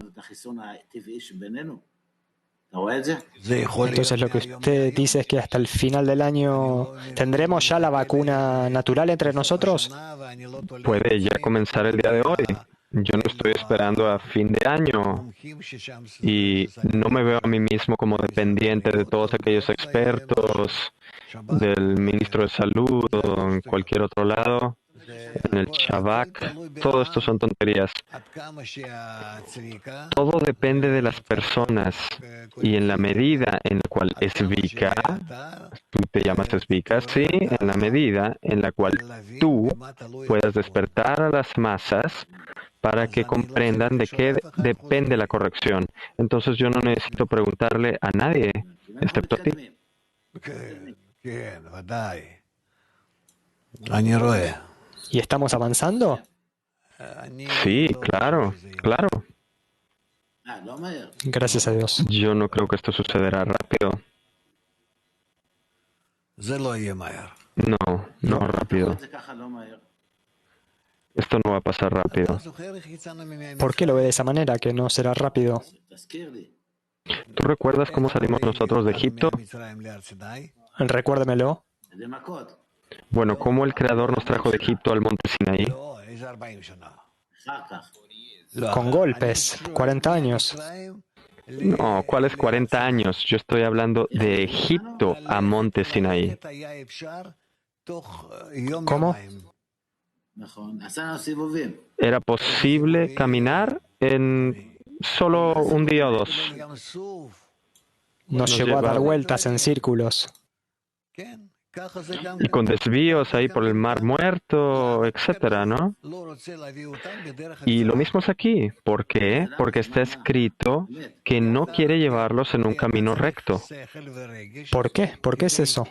Speaker 3: Entonces lo que usted dice es que hasta el final del año tendremos ya la vacuna natural entre nosotros.
Speaker 22: Puede ya comenzar el día de hoy. Yo no estoy esperando a fin de año y no me veo a mí mismo como dependiente de todos aquellos expertos, del ministro de Salud o en cualquier otro lado, en el Shabak. Todo esto son tonterías. Todo depende de las personas y en la medida en la cual Svika, tú te llamas Svika, sí, en la medida en la cual tú puedas despertar a las masas para que comprendan de qué depende la corrección. Entonces yo no necesito preguntarle a nadie, excepto a ti.
Speaker 3: ¿Y estamos avanzando?
Speaker 22: Sí, claro, claro.
Speaker 3: Gracias a Dios.
Speaker 22: Yo no creo que esto sucederá rápido. No, no rápido. Esto no va a pasar rápido.
Speaker 3: ¿Por qué lo ve de esa manera, que no será rápido?
Speaker 22: ¿Tú recuerdas cómo salimos nosotros de Egipto?
Speaker 3: Recuérdemelo.
Speaker 22: Bueno, ¿cómo el Creador nos trajo de Egipto al monte Sinaí?
Speaker 3: Con golpes, 40 años.
Speaker 22: No, ¿cuáles 40 años? Yo estoy hablando de Egipto a monte Sinaí.
Speaker 3: ¿Cómo?
Speaker 22: Era posible caminar en solo un día o dos.
Speaker 3: Nos llevó a dar vueltas en círculos.
Speaker 22: Y con desvíos ahí por el Mar Muerto, etcétera, ¿no? Y lo mismo es aquí. ¿Por qué? Porque está escrito que no quiere llevarlos en un camino recto.
Speaker 3: ¿Por qué? ¿Por qué es eso?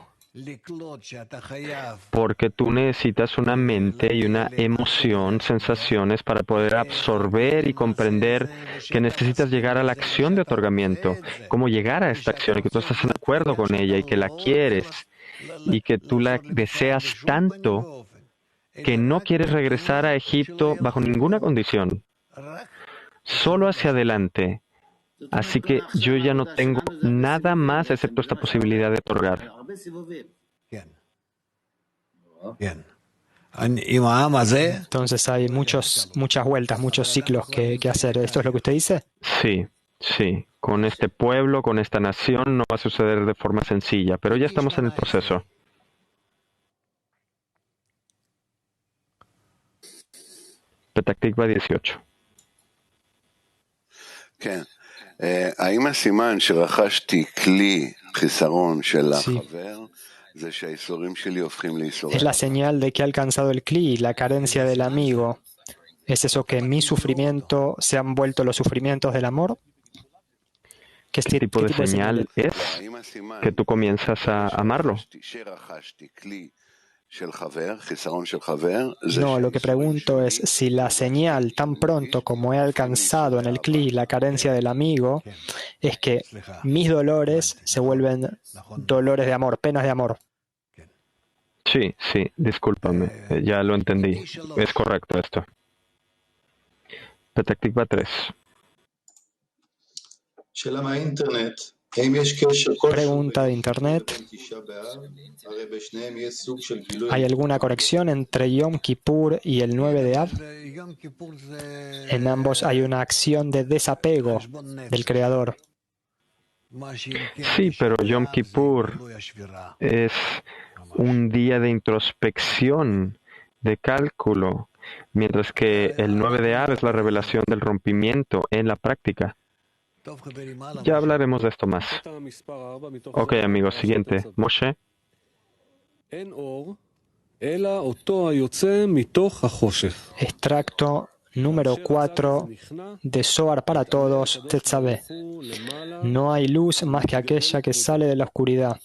Speaker 22: Porque tú necesitas una mente y una emoción, sensaciones para poder absorber y comprender que necesitas llegar a la acción de otorgamiento. Cómo llegar a esta acción y que tú estás en acuerdo con ella y que la quieres y que tú la deseas tanto que no quieres regresar a Egipto bajo ninguna condición. Solo hacia adelante. Así que yo ya no tengo nada más excepto esta posibilidad de otorgar.
Speaker 3: Entonces hay muchas vueltas, muchos ciclos que hacer. ¿Esto es lo que usted dice?
Speaker 22: Sí, sí. Con este pueblo, con esta nación, no va a suceder de forma sencilla, pero ya estamos en el proceso. Petah Tikva 18.
Speaker 3: Es la señal de que ha alcanzado el cli, la carencia del amigo. ¿Es eso que mi sufrimiento se han vuelto los sufrimientos del amor?
Speaker 22: ¿Qué tipo de señal es que tú comienzas a amarlo?
Speaker 3: No, lo que pregunto es si la señal, tan pronto como he alcanzado en el CLI la carencia del amigo, es que mis dolores se vuelven dolores de amor, penas de amor.
Speaker 22: Sí, discúlpame, ya lo entendí. Es correcto esto. Petah Tikva 3.
Speaker 3: Pregunta de Internet. ¿Hay alguna conexión entre Yom Kippur y el 9 de Av? En ambos hay una acción de desapego del Creador.
Speaker 22: Sí, pero Yom Kippur es un día de introspección, de cálculo, mientras que el 9 de Av es la revelación del rompimiento en la práctica. Ya hablaremos de esto más. Ok, amigos, siguiente. Moshe.
Speaker 3: Extracto número 4 de Zohar para todos, Tetzaveh. No hay luz más que aquella que sale de la oscuridad,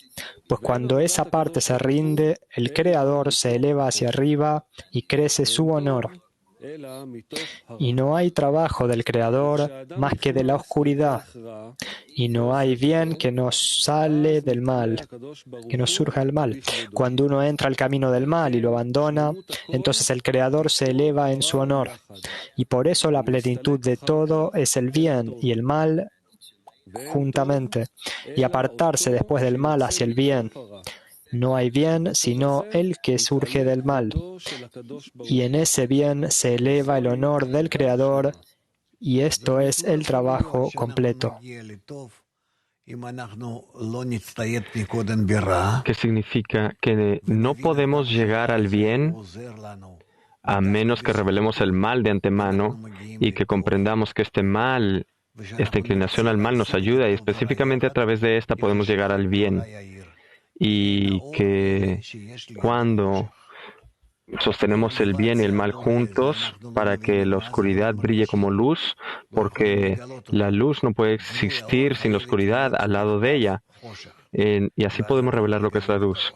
Speaker 3: pues cuando esa parte se rinde, el Creador se eleva hacia arriba y crece su honor. Y no hay trabajo del Creador más que de la oscuridad, y no hay bien que nos sale del mal, que nos surja el mal. Cuando uno entra al camino del mal y lo abandona, entonces el Creador se eleva en su honor. Y por eso la plenitud de todo es el bien y el mal juntamente, y apartarse después del mal hacia el bien. No hay bien sino el que surge del mal, y en ese bien se eleva el honor del Creador, y esto es el trabajo completo.
Speaker 22: ¿Qué significa? Que no podemos llegar al bien a menos que revelemos el mal de antemano y que comprendamos que este mal, esta inclinación al mal nos ayuda, y específicamente a través de esta podemos llegar al bien. Y que cuando sostenemos el bien y el mal juntos para que la oscuridad brille como luz, porque la luz no puede existir sin la oscuridad al lado de ella, y así podemos revelar lo que es la luz.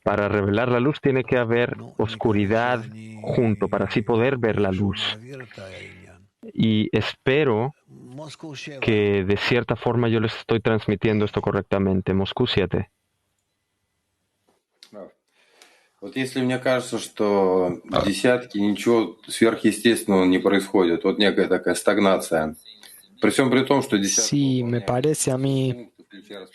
Speaker 22: Para revelar la luz tiene que haber oscuridad junto, para así poder ver la luz. Y espero que de cierta forma yo les estoy transmitiendo esto correctamente. Moscú 7.
Speaker 18: Вот если мне кажется, что в десятке ничего сверхъестественного не происходит, вот некая такая стагнация. При всем при том, что десятка...
Speaker 3: Sí, me parece a mí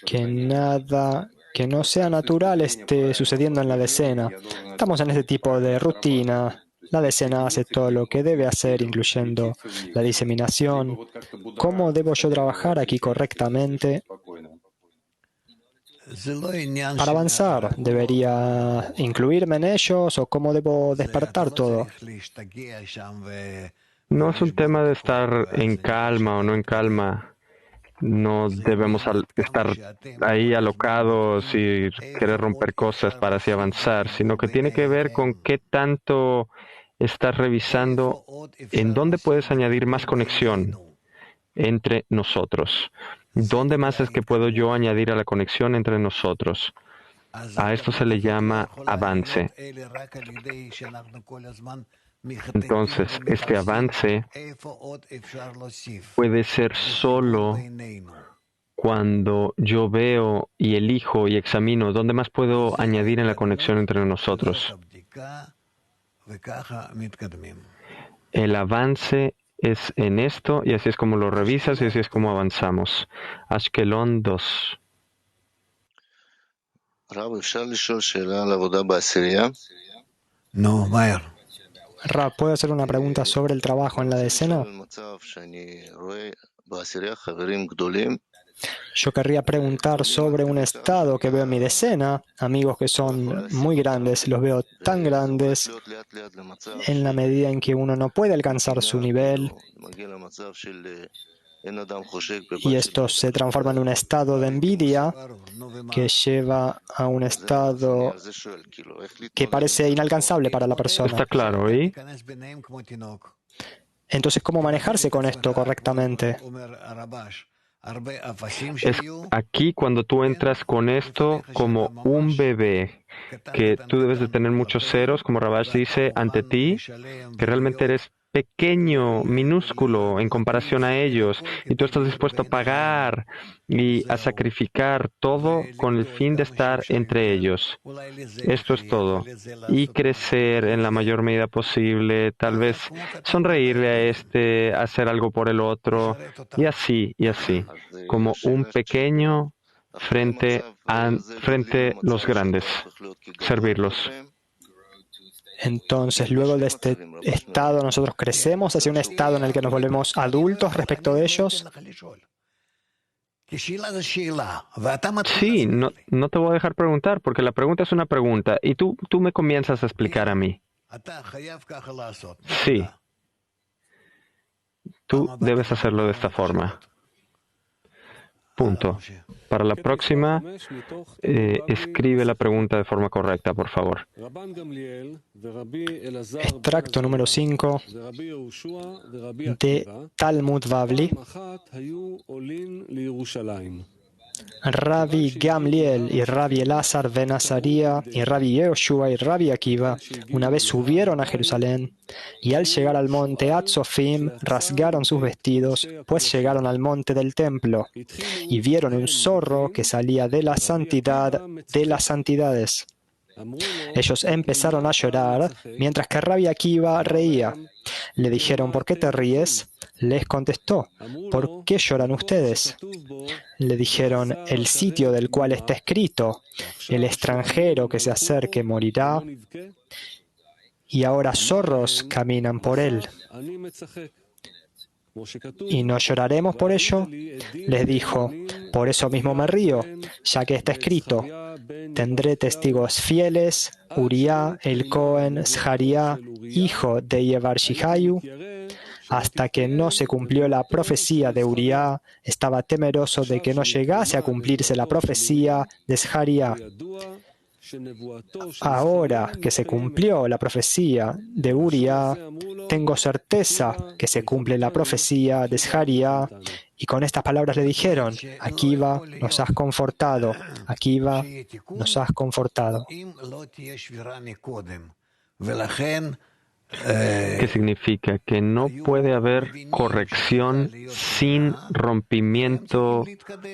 Speaker 3: que nada que no sea natural esté sucediendo en la decena. Estamos en este tipo de rutina. La decena hace todo lo que debe hacer, incluyendo la diseminación. ¿Cómo debo yo trabajar aquí correctamente? Para avanzar, ¿debería incluirme en ellos o cómo debo despertar todo?
Speaker 22: No es un tema de estar en calma o no en calma. No debemos estar ahí alocados y querer romper cosas para así avanzar, sino que tiene que ver con qué tanto estás revisando en dónde puedes añadir más conexión entre nosotros. ¿Dónde más es que puedo yo añadir a la conexión entre nosotros? A esto se le llama avance. Entonces, este avance puede ser solo cuando yo veo y elijo y examino dónde más puedo añadir en la conexión entre nosotros. El avance es en esto, y así es como lo revisas y así es como avanzamos. Ashkelon 2.
Speaker 6: No, Mayer.
Speaker 3: Rab, ¿puedo hacer una pregunta sobre el trabajo en la decena? Yo querría preguntar sobre un estado que veo en mi decena, amigos que son muy grandes, los veo tan grandes en la medida en que uno no puede alcanzar su nivel y esto se transforma en un estado de envidia que lleva a un estado que parece inalcanzable para la persona.
Speaker 22: Está claro, ¿y?
Speaker 3: Entonces, ¿cómo manejarse con esto correctamente?
Speaker 22: Es aquí cuando tú entras con esto como un bebé, que tú debes de tener muchos ceros, como Rabash dice, ante ti, que realmente eres pequeño, minúsculo en comparación a ellos, y tú estás dispuesto a pagar y a sacrificar todo con el fin de estar entre ellos. Esto es todo. Y crecer en la mayor medida posible, tal vez sonreírle a hacer algo por el otro, y así, como un pequeño frente a los grandes, servirlos.
Speaker 3: Entonces, luego de este estado, nosotros crecemos hacia un estado en el que nos volvemos adultos respecto de ellos.
Speaker 22: Sí, no te voy a dejar preguntar, porque la pregunta es una pregunta, y tú me comienzas a explicar a mí. Sí. Tú debes hacerlo de esta forma. Punto. Para la próxima, escribe la pregunta de forma correcta, por favor.
Speaker 3: Extracto número 5 de Talmud Bavli. Rabbi Gamliel y Rabbi Elazar ben Azaría y Rabbi Yehoshua y Rabbi Akiva una vez subieron a Jerusalén y al llegar al monte Atzofim rasgaron sus vestidos, pues llegaron al monte del templo y vieron un zorro que salía de la santidad de las santidades. Ellos empezaron a llorar, mientras que Rabbi Akiva reía. Le dijeron, ¿por qué te ríes? Les contestó, ¿por qué lloran ustedes? Le dijeron, el sitio del cual está escrito, el extranjero que se acerque morirá, y ahora zorros caminan por él. ¿Y no lloraremos por ello? Les dijo, por eso mismo me río, ya que está escrito, tendré testigos fieles, Uriah, el Cohen, Zharia, hijo de Yevar-Shihayu. Hasta que no se cumplió la profecía de Uriah, estaba temeroso de que no llegase a cumplirse la profecía de Zharia. Ahora que se cumplió la profecía de Uriah, tengo certeza que se cumple la profecía de Zharia. Y con estas palabras le dijeron, Akiva, nos has confortado, Akiva, nos has confortado.
Speaker 22: ¿Qué significa? Que no puede haber corrección sin rompimiento,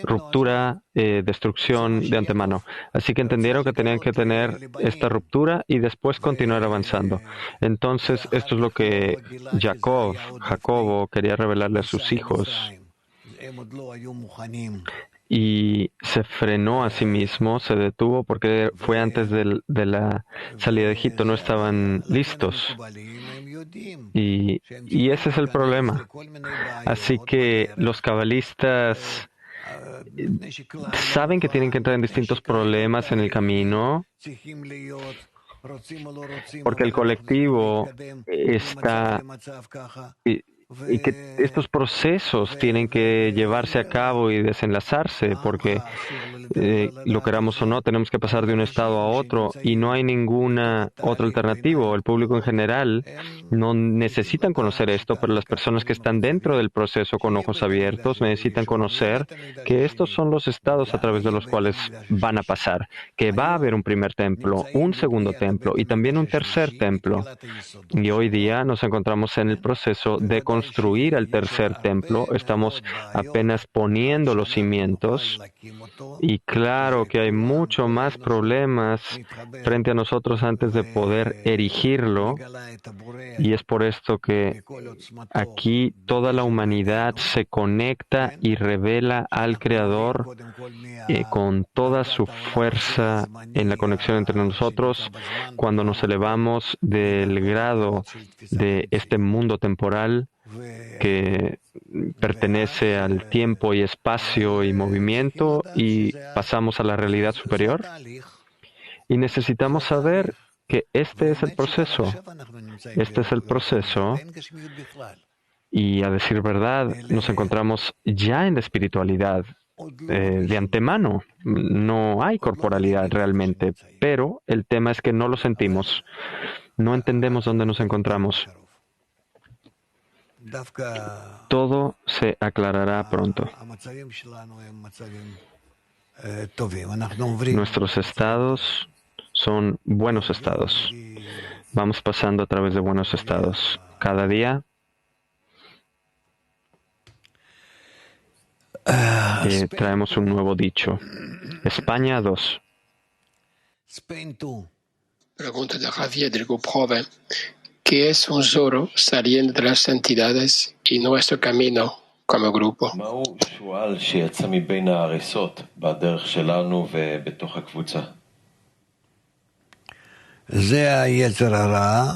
Speaker 22: ruptura, destrucción de antemano. Así que entendieron que tenían que tener esta ruptura y después continuar avanzando. Entonces, esto es lo que Jacobo quería revelarle a sus hijos. Y se frenó a sí mismo, se detuvo porque fue antes de la salida de Egipto, no estaban listos. Y ese es el problema. Así que los cabalistas saben que tienen que entrar en distintos problemas en el camino, porque el colectivo está... Y que estos procesos tienen que llevarse a cabo y desenlazarse, porque lo queramos o no, tenemos que pasar de un estado a otro y no hay ninguna otra alternativa. El público en general no necesitan conocer esto, pero las personas que están dentro del proceso con ojos abiertos necesitan conocer que estos son los estados a través de los cuales van a pasar, que va a haber un primer templo, un segundo templo y también un tercer templo. Y hoy día nos encontramos en el proceso de construir el tercer templo. Estamos apenas poniendo los cimientos y claro que hay mucho más problemas frente a nosotros antes de poder erigirlo, y es por esto que aquí toda la humanidad se conecta y revela al Creador con toda su fuerza en la conexión entre nosotros cuando nos elevamos del grado de este mundo temporal que pertenece al tiempo y espacio y movimiento y pasamos a la realidad superior. Y necesitamos saber que este es el proceso. Este es el proceso. Y a decir verdad, nos encontramos ya en la espiritualidad de antemano. No hay corporalidad realmente, pero el tema es que no lo sentimos. No entendemos dónde nos encontramos. Todo se aclarará pronto. Nuestros estados son buenos estados. Vamos pasando a través de buenos estados. Cada día traemos un nuevo dicho. España 2.
Speaker 8: Pregunta de Javier del Grupo Joven. ¿Qué es un Zoro saliendo de las entidades y nuestro camino como grupo?
Speaker 6: זה היצר הרע,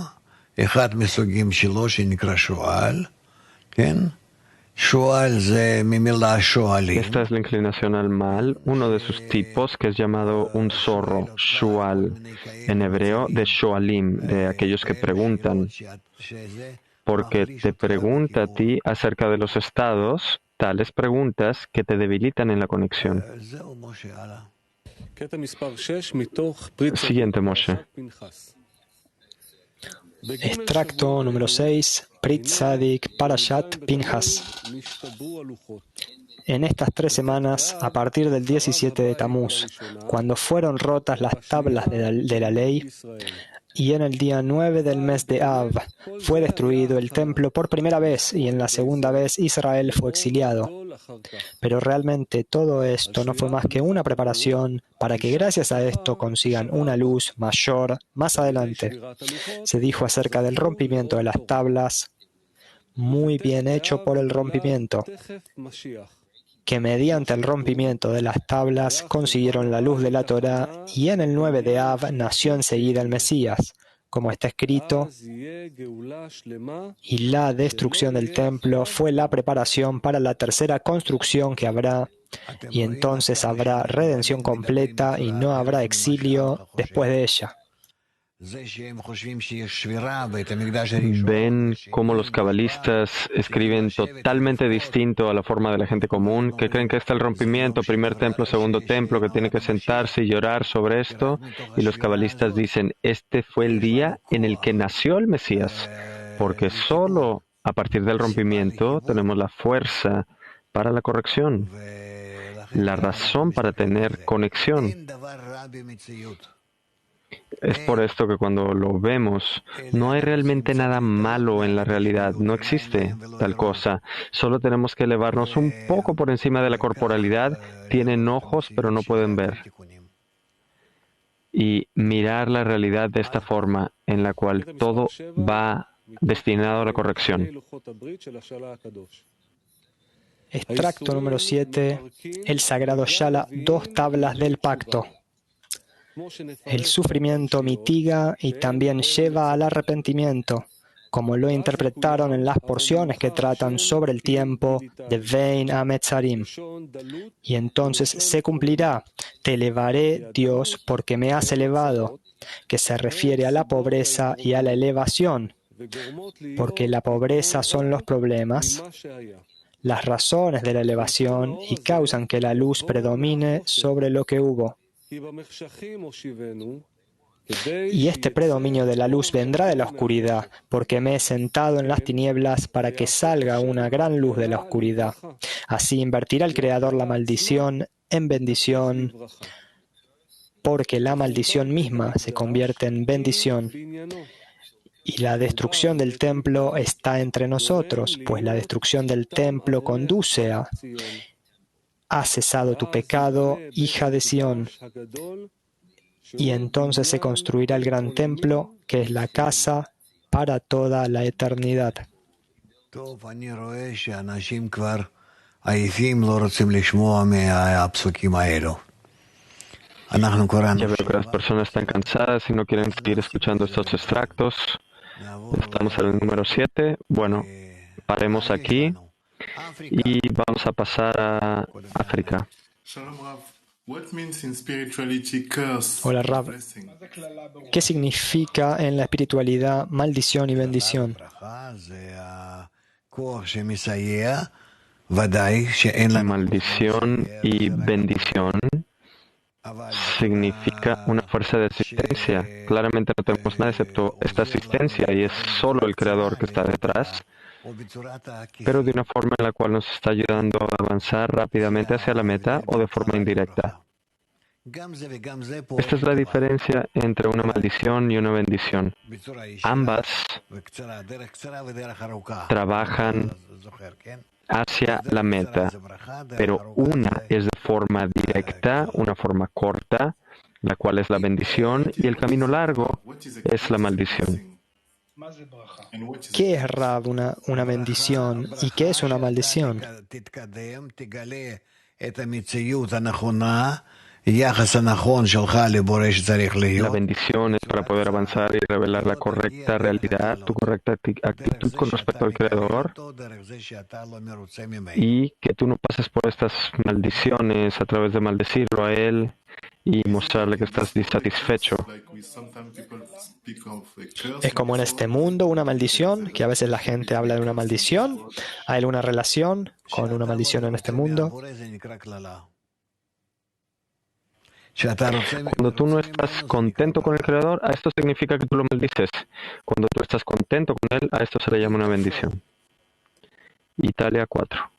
Speaker 6: אחד מסוגים שלו שנקרא שועל, כן?
Speaker 22: Esta es la inclinación al mal, uno de sus tipos, que es llamado un zorro, shual, en hebreo de shoalim, de aquellos que preguntan, porque te pregunta a ti acerca de los estados, tales preguntas que te debilitan en la conexión. Siguiente, Moshe.
Speaker 3: Extracto número 6, Prit Tzadik Parashat Pinhas. En estas 3 semanas, a partir del 17 de Tamuz, cuando fueron rotas las tablas de la ley, y en el día 9 del mes de Av fue destruido el templo por primera vez, y en la segunda vez Israel fue exiliado. Pero realmente todo esto no fue más que una preparación para que gracias a esto consigan una luz mayor más adelante. Se dijo acerca del rompimiento de las tablas, muy bien hecho por el rompimiento, que mediante el rompimiento de las tablas consiguieron la luz de la Torá, y en el 9 de Av nació enseguida el Mesías, como está escrito, y la destrucción del templo fue la preparación para la tercera construcción que habrá, y entonces habrá redención completa y no habrá exilio después de ella.
Speaker 22: Ven cómo los cabalistas escriben totalmente distinto a la forma de la gente común, que creen que está el rompimiento, primer templo, segundo templo, que tiene que sentarse y llorar sobre esto, y los cabalistas dicen, este fue el día en el que nació el Mesías, porque solo a partir del rompimiento tenemos la fuerza para la corrección, la razón para tener conexión. Es por esto que cuando lo vemos, no hay realmente nada malo en la realidad, no existe tal cosa. Solo tenemos que elevarnos un poco por encima de la corporalidad. Tienen ojos, pero no pueden ver. Y mirar la realidad de esta forma, en la cual todo va destinado a la corrección.
Speaker 3: Extracto número 7, el sagrado Shala, 2 tablas del pacto. El sufrimiento mitiga y también lleva al arrepentimiento, como lo interpretaron en las porciones que tratan sobre el tiempo de Vein Ametzarim. Y entonces se cumplirá, te elevaré, Dios, porque me has elevado, que se refiere a la pobreza y a la elevación, porque la pobreza son los problemas, las razones de la elevación y causan que la luz predomine sobre lo que hubo. Y este predominio de la luz vendrá de la oscuridad, porque me he sentado en las tinieblas para que salga una gran luz de la oscuridad. Así invertirá el Creador la maldición en bendición, porque la maldición misma se convierte en bendición. Y la destrucción del templo está entre nosotros, pues la destrucción del templo conduce a «Has cesado tu pecado, hija de Sión». Y entonces se construirá el gran templo, que es la casa para toda la eternidad.
Speaker 22: Ya veo que las personas están cansadas y no quieren seguir escuchando estos extractos. Estamos en el número 7. Bueno, paremos aquí y vamos a pasar a África.
Speaker 3: Hola, Rav. ¿Qué significa en la espiritualidad maldición y bendición?
Speaker 22: Maldición y bendición significa una fuerza de asistencia. Claramente no tenemos nada excepto esta asistencia y es solo el Creador que está detrás, pero de una forma en la cual nos está ayudando a avanzar rápidamente hacia la meta o de forma indirecta. Esta es la diferencia entre una maldición y una bendición. Ambas trabajan hacia la meta, pero una es de forma directa, una forma corta, la cual es la bendición, y el camino largo es la maldición.
Speaker 3: ¿Qué es Rav, una bendición? ¿Y qué es una maldición?
Speaker 22: La bendición es para poder avanzar y revelar la correcta realidad, tu correcta actitud con respecto al Creador, y que tú no pases por estas maldiciones a través de maldecirlo a Él y mostrarle que estás insatisfecho.
Speaker 3: Es como en este mundo una maldición, que a veces la gente habla de una maldición. ¿Hay alguna relación con una maldición en este mundo?
Speaker 22: Cuando tú no estás contento con el Creador, a esto significa que tú lo maldices. Cuando tú estás contento con Él, a esto se le llama una bendición. Italia 4.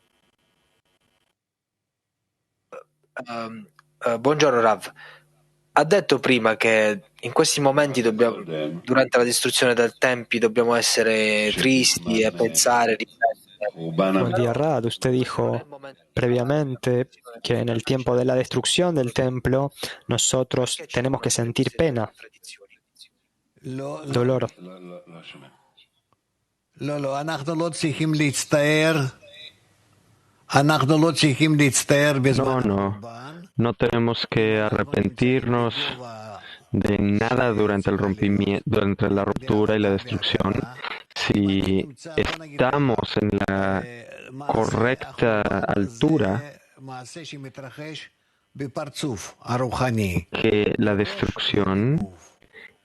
Speaker 7: Buongiorno Rav. Ha detto prima che in questi momenti durante la distruzione del Tempio dobbiamo essere tristi e pensare,
Speaker 3: Buen día, Rad. Usted dijo previamente que en el tiempo de la destrucción del templo nosotros tenemos que sentir pena, dolor.
Speaker 22: No tenemos que arrepentirnos de nada durante el rompimiento, durante la ruptura y la destrucción. Si estamos en la correcta altura, que la destrucción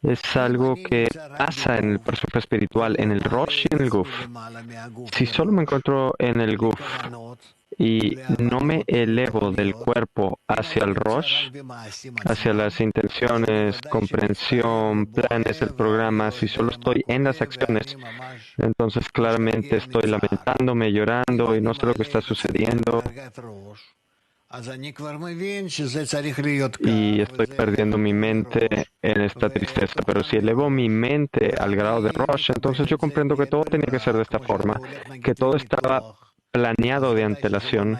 Speaker 22: es algo que pasa en el personaje espiritual, en el Rosh y en el Guf. Si solo me encuentro en el Guf y no me elevo del cuerpo hacia el Rosh, hacia las intenciones, comprensión, planes del programa, si solo estoy en las acciones, entonces claramente estoy lamentándome, llorando y no sé lo que está sucediendo. Y estoy perdiendo mi mente en esta tristeza. Pero si elevo mi mente al grado de Rosh, entonces yo comprendo que todo tenía que ser de esta forma, que todo estaba planeado de antelación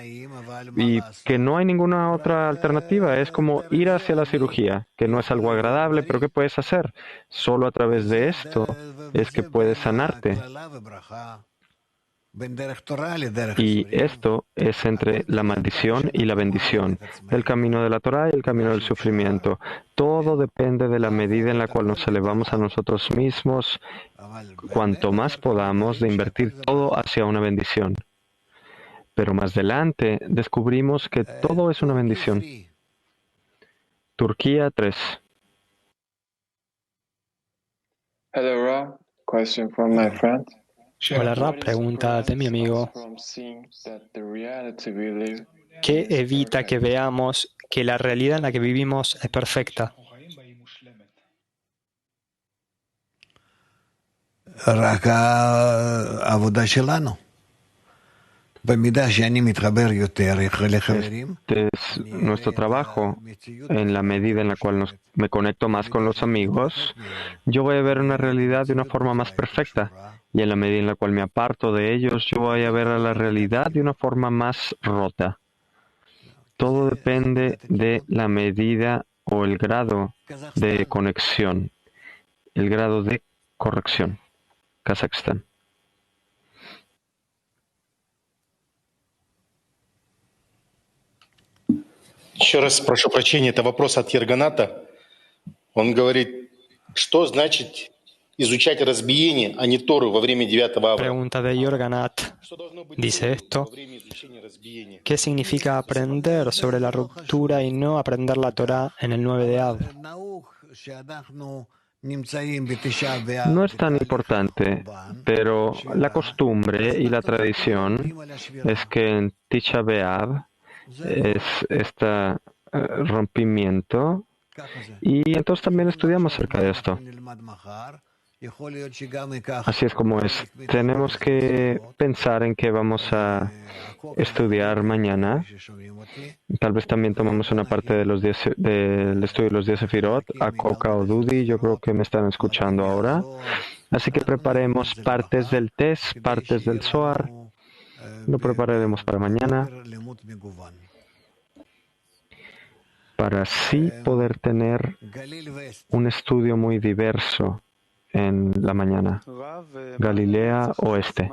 Speaker 22: y que no hay ninguna otra alternativa. Es como ir hacia la cirugía, que no es algo agradable, pero ¿qué puedes hacer? Solo a través de esto es que puedes sanarte. Y esto es entre la maldición y la bendición, el camino de la Torah y el camino del sufrimiento. Todo depende de la medida en la cual nos elevamos a nosotros mismos, cuanto más podamos, de invertir todo hacia una bendición. Pero más adelante descubrimos que todo es una bendición. Turquía 3.
Speaker 11: Hello, Ra. Question from my friend.
Speaker 3: Hola, Rab, pregunta de mi amigo. ¿Qué evita que veamos que la realidad en la que vivimos es perfecta?
Speaker 22: Este es nuestro trabajo. En la medida en la cual me conecto más con los amigos, yo voy a ver una realidad de una forma más perfecta. Y en la medida en la cual me aparto de ellos, yo voy a ver a la realidad de una forma más rota. Todo depende de la medida o el grado de conexión, el grado de corrección. Kazajstán.
Speaker 5: Еще раз прошу прощения, это вопрос от Ерганата. Он говорит, что значит изучать разбиение, а не Тору во время 9 ава?
Speaker 3: Pregunta de Yorganat. Dice esto. ¿Qué significa aprender sobre la ruptura y no aprender la Torah en el 9 de Av?
Speaker 22: No es tan importante, pero la costumbre y la tradición es que en Tisha B'Av es este rompimiento, y entonces también estudiamos acerca de esto. Así es como es. Tenemos que pensar en qué vamos a estudiar mañana. Tal vez también tomamos una parte de del estudio de los 10 Sefirot. A Coca o Dudi, yo creo que me están escuchando ahora. Así que preparemos partes del test, partes del Zohar. Lo prepararemos para mañana, para así poder tener un estudio muy diverso en la mañana. Galilea Oeste.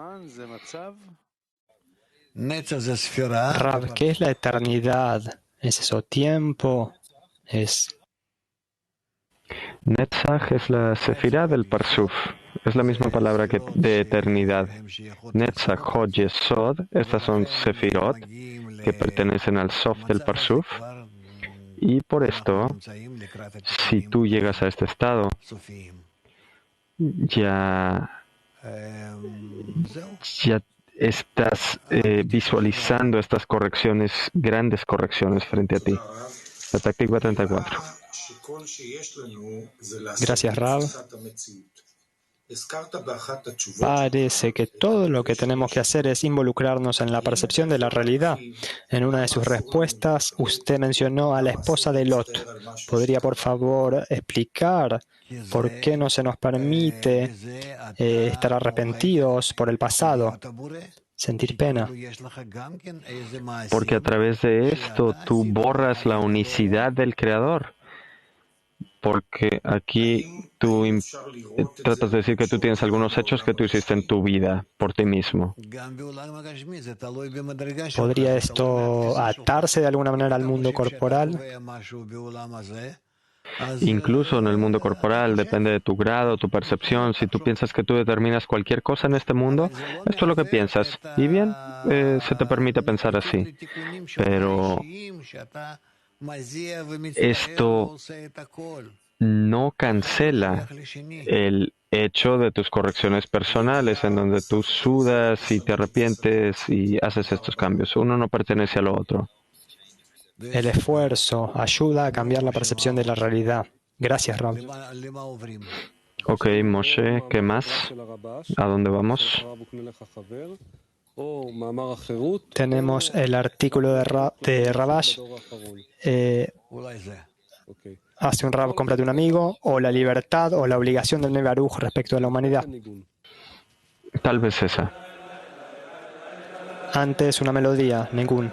Speaker 3: Rav, ¿qué es la eternidad? ¿Es eso tiempo?
Speaker 22: Netzach es la sefirá del Parsuf. Es la misma palabra que de eternidad. Netzach, Hod, Yesod, estas son sefirot que pertenecen al Sof del Parsuf. Y por esto, si tú llegas a este estado, ya estás visualizando estas correcciones, grandes correcciones frente a ti. La táctica 34.
Speaker 3: Gracias, Rav. Parece que todo lo que tenemos que hacer es involucrarnos en la percepción de la realidad. En una de sus respuestas, usted mencionó a la esposa de Lot. ¿Podría, por favor, explicar por qué no se nos permite estar arrepentidos por el pasado, sentir pena?
Speaker 22: Porque a través de esto tú borras la unicidad del Creador. Porque aquí tú tratas de decir que tú tienes algunos hechos que tú hiciste en tu vida por ti mismo.
Speaker 3: ¿Podría esto atarse de alguna manera al mundo corporal?
Speaker 22: Incluso en el mundo corporal, depende de tu grado, tu percepción. Si tú piensas que tú determinas cualquier cosa en este mundo, esto es lo que piensas. Y bien, se te permite pensar así. Pero esto no cancela el hecho de tus correcciones personales, en donde tú sudas y te arrepientes y haces estos cambios. Uno no pertenece a lo otro.
Speaker 3: El esfuerzo ayuda a cambiar la percepción de la realidad. Gracias, Rav.
Speaker 22: Ok, Moshe, ¿qué más? ¿A dónde vamos?
Speaker 3: Tenemos el artículo de Ravash. Hace un Rav, cómprate un amigo, o la libertad o la obligación del Neve Baruj respecto a la humanidad.
Speaker 22: Tal vez esa.
Speaker 3: Antes una melodía, ningún.